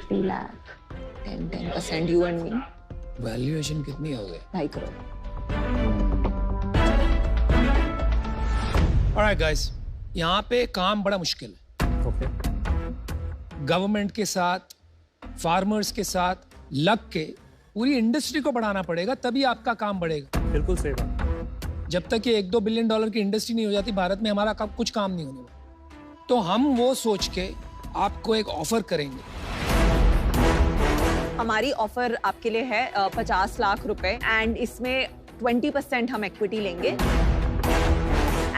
3 lakh, 10% you and me. Valuation कितनी हो गई? 2.5 करोड़। Alright guys, यहाँ पे काम बड़ा मुश्किल है। Okay. गवर्नमेंट के साथ, फार्मर्स के साथ लग के पूरी इंडस्ट्री को बढ़ाना पड़ेगा, तभी आपका काम बढ़ेगा। बिल्कुल सही बात। जब तक ये $1-2 बिलियन की इंडस्ट्री नहीं हो जाती भारत में, हमारा कुछ काम नहीं होने वाला। तो हम वो सोच के आपको एक ऑफर करेंगे। हमारी ऑफर आपके लिए है 50 लाख रुपए, एंड इसमें 20% हम इक्विटी लेंगे,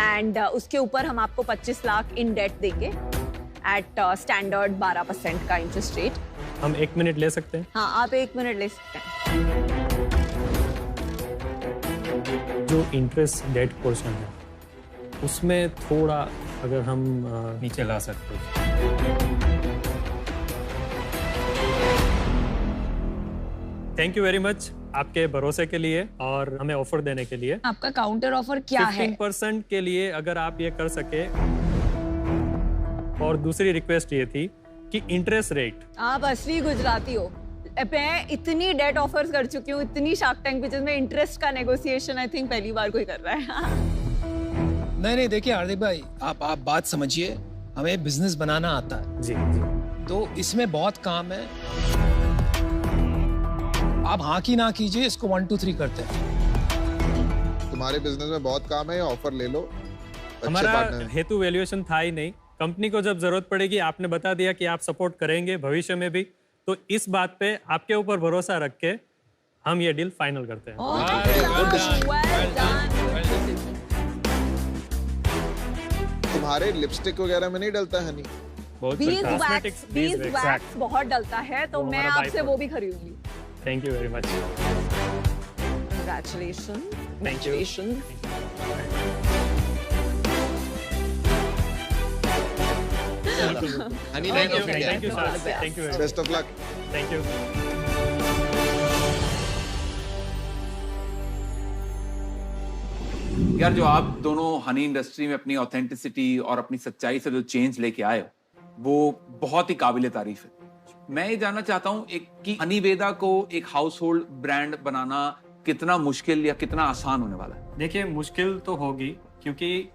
एंड उसके ऊपर हम आपको 25 लाख इन डेट देंगे एट स्टैंडर्ड 12% का इंटरेस्ट रेट। हम 1 मिनट ले सकते हैं? हाँ, आप 1 मिनट ले सकते हैं। जो इंटरेस्ट डेट पोर्शन है उसमें थोड़ा अगर हम नीचे ला सकते हैं। थैंक यू वेरी मच आपके भरोसे के लिए और हमें ऑफर देने के लिए। आपका काउंटर ऑफर क्या है? 15% के लिए अगर आप ये कर सके। और दूसरी रिक्वेस्ट ये थी कि इंटरेस्ट रेट। आप असली गुजराती हो। मैं इतनी डेट ऑफर्स कर चुकी हूँ, इतनी शार्क टैंक पिचेस में इंटरेस्ट का नेगोशिएशन आई थिंक पहली बार कोई कर रहा है। नहीं देखिए हार्दिक भाई, आप बात समझिए, हमें बिजनेस बनाना आता है जी, तो इसमें बहुत काम है। आप हाँ की ना कीजिए, इसको 1 2 3 करते हैं। तुम्हारे बिजनेस में बहुत काम है, ऑफर ले लो। हमारा हेतु वैल्यूएशन था ही नहीं। कंपनी को जब जरूरत पड़ेगी, आपने बता दिया कि आप सपोर्ट करेंगे भविष्य में भी, तो इस बात पे आपके ऊपर भरोसा रख के हम ये डील फाइनल करते हैं। तुम्हारे लिपस्टिक वगैरह में नहीं डलता हनी? बीज वैक्स बहुत डलता है, तो मैं आपसे वो भी खरीदूंगी। Thank you very much. Congratulations. Honey, Thank you, sir. Thank you. Best of luck. Thank you. यार जो आप दोनों हनी इंडस्ट्री में अपनी ऑथेंटिसिटी और अपनी सच्चाई से जो चेंज लेके आए हो, वो बहुत ही काबिल तारीफ है। मैं ये जानना चाहता हूँ कि हनी वेदा को एक हाउस होल्ड ब्रांड बनाना कितना मुश्किल या कितना आसान होने वाला है? देखिए, मुश्किल तो होगी, क्योंकि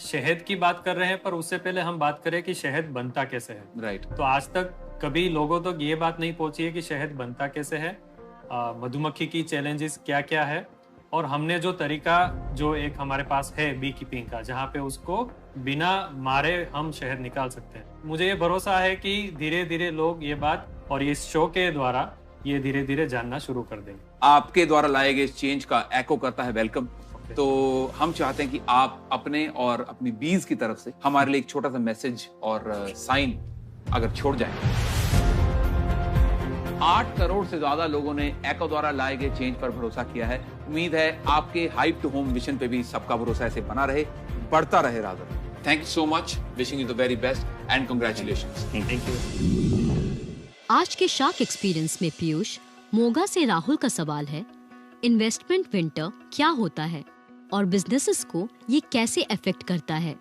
शहद की बात कर रहे हैं, पर उससे पहले हम बात करें कि शहद बनता कैसे है। राइट। तो आज तक कभी लोगों तक ये बात नहीं पहुंची है कि शहद बनता कैसे है, मधुमक्खी की चैलेंजेस क्या क्या है, और हमने जो तरीका जो एक हमारे पास है बी कीपिंग का, जहाँ पे उसको बिना मारे हम शहद निकाल सकते हैं। मुझे ये भरोसा है कि धीरे धीरे लोग ये बात और इस शो के द्वारा ये धीरे धीरे जानना शुरू कर देंगे। आपके द्वारा लाए गए चेंज का एको करता है वेलकम। तो हम चाहते हैं कि आप अपने और अपनी बीज की तरफ से हमारे लिए एक छोटा सा मैसेज और साइन अगर छोड़ जाए। 8 करोड़ से ज्यादा लोगों ने एको द्वारा लाए गए चेंज पर भरोसा किया है। उम्मीद है आपके हाइप टू होम मिशन पे भी सबका भरोसा ऐसे बना रहे, बढ़ता रहे rather. Thank you so much, wishing you the very best and congratulations. Thank you. आज के शार्क एक्सपीरियंस में पीयूष, मोगा से राहुल का सवाल है, इन्वेस्टमेंट विंटर क्या होता है और बिजनेसेस को ये कैसे अफेक्ट करता है?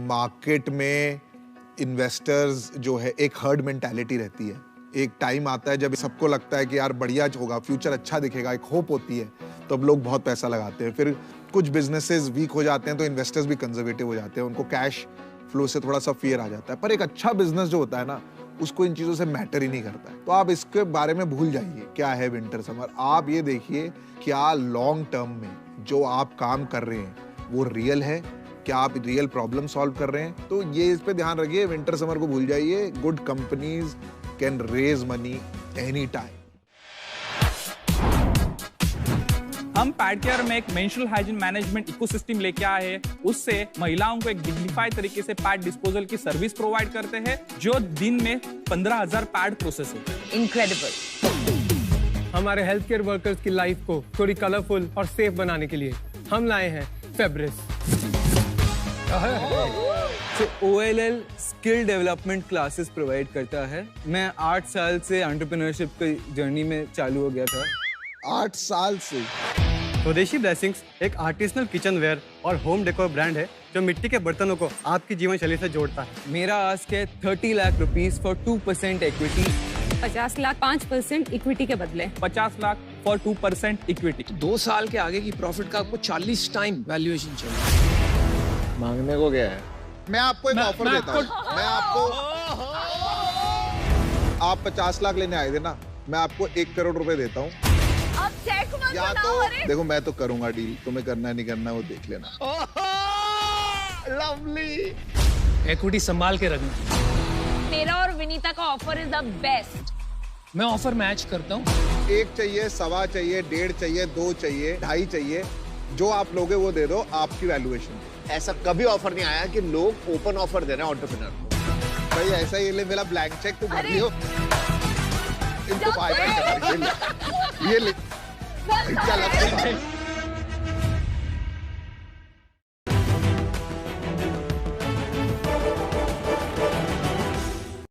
मार्केट में इन्वेस्टर्स जो है, एक हर्ड मेंटालिटी रहती है। एक टाइम आता है जब सबको लगता है कि यार बढ़िया होगा, फ्यूचर अच्छा दिखेगा, एक होप होती है, तो अब लोग बहुत पैसा लगाते हैं। फिर कुछ बिजनेसेस वीक हो जाते हैं तो इन्वेस्टर्स भी कंजर्वेटिव हो जाते हैं, उनको कैश फ्लो से थोड़ा सा फियर आ जाता है। पर एक अच्छा बिजनेस जो होता है ना, उसको इन चीजों से मैटर ही नहीं करता है। तो आप इसके बारे में भूल जाइए क्या है विंटर समर। आप ये देखिए क्या लॉन्ग टर्म में जो आप काम कर रहे हैं वो रियल है, क्या आप रियल प्रॉब्लम सॉल्व कर रहे हैं। तो ये इस पे ध्यान रखिए, विंटर समर को भूल जाइए। Good companies can raise money any time. हम पैड केयर में एक मेंस्ट्रुअल हाइजीन मैनेजमेंट इकोसिस्टम लेके आए हैं। उससे महिलाओं को एक डिग्निफाइड तरीके से पैड डिस्पोजल की सर्विस प्रोवाइड करते हैं, जो दिन में 15,000 पैड प्रोसेस होते हैं। इनक्रेडिबल। हमारे हेल्थ केयर वर्कर्स की लाइफ को थोड़ी कलरफुल और सेफ बनाने के लिए हम लाए हैं फेब्रिस। OLL skill development classes provide करता है। मैं 8 साल से एंटरप्रेन्योरशिप की जर्नी में चालू हो गया था। 8 साल से। स्वदेशी ब्लेसिंग्स एक आर्टिसनल किचन वेयर और होम डेकोर ब्रांड है जो मिट्टी के बर्तनों को आपकी जीवन शैली से जोड़ता है। मेरा आस्क है 30 lakh rupees for 2% equity. 50 lakh 5% equity के बदले। 50 लाख फॉर 2% इक्विटी। 2 साल के आगे की प्रॉफिट का आपको 40 टाइम वैल्यूएशन चाहिए। मांगने को क्या है? मैं आपको एक ऑफर देता हूँ। मैं आपको, आप 50 लाख लेने आए थे ना, मैं आपको 1 करोड़ रुपए देता हूँ। अब चेक मत या बनाओ। तो देखो, मैं तो करूंगा डील, तुम्हें करना है नहीं करना वो देख लेना। लवली। इक्विटी संभाल के रखना। मेरा और विनीता का ऑफर इज द बेस्ट। मैं ऑफर मैच करता हूँ। 1 चाहिए, 1.25 चाहिए, 1.5 चाहिए, 2 चाहिए, 2.5 चाहिए, जो आप लोगे वो दे दो, आपकी वैल्यूएशन। ऐसा कभी ऑफर नहीं आया कि लोग ओपन ऑफर दे रहे हैं एंटरप्रेन्योर को। भाई ऐसा ही ले, मेरा ब्लैंक चेक तू भर लियो। इनको फायदा है, ये ले क्या लगता है?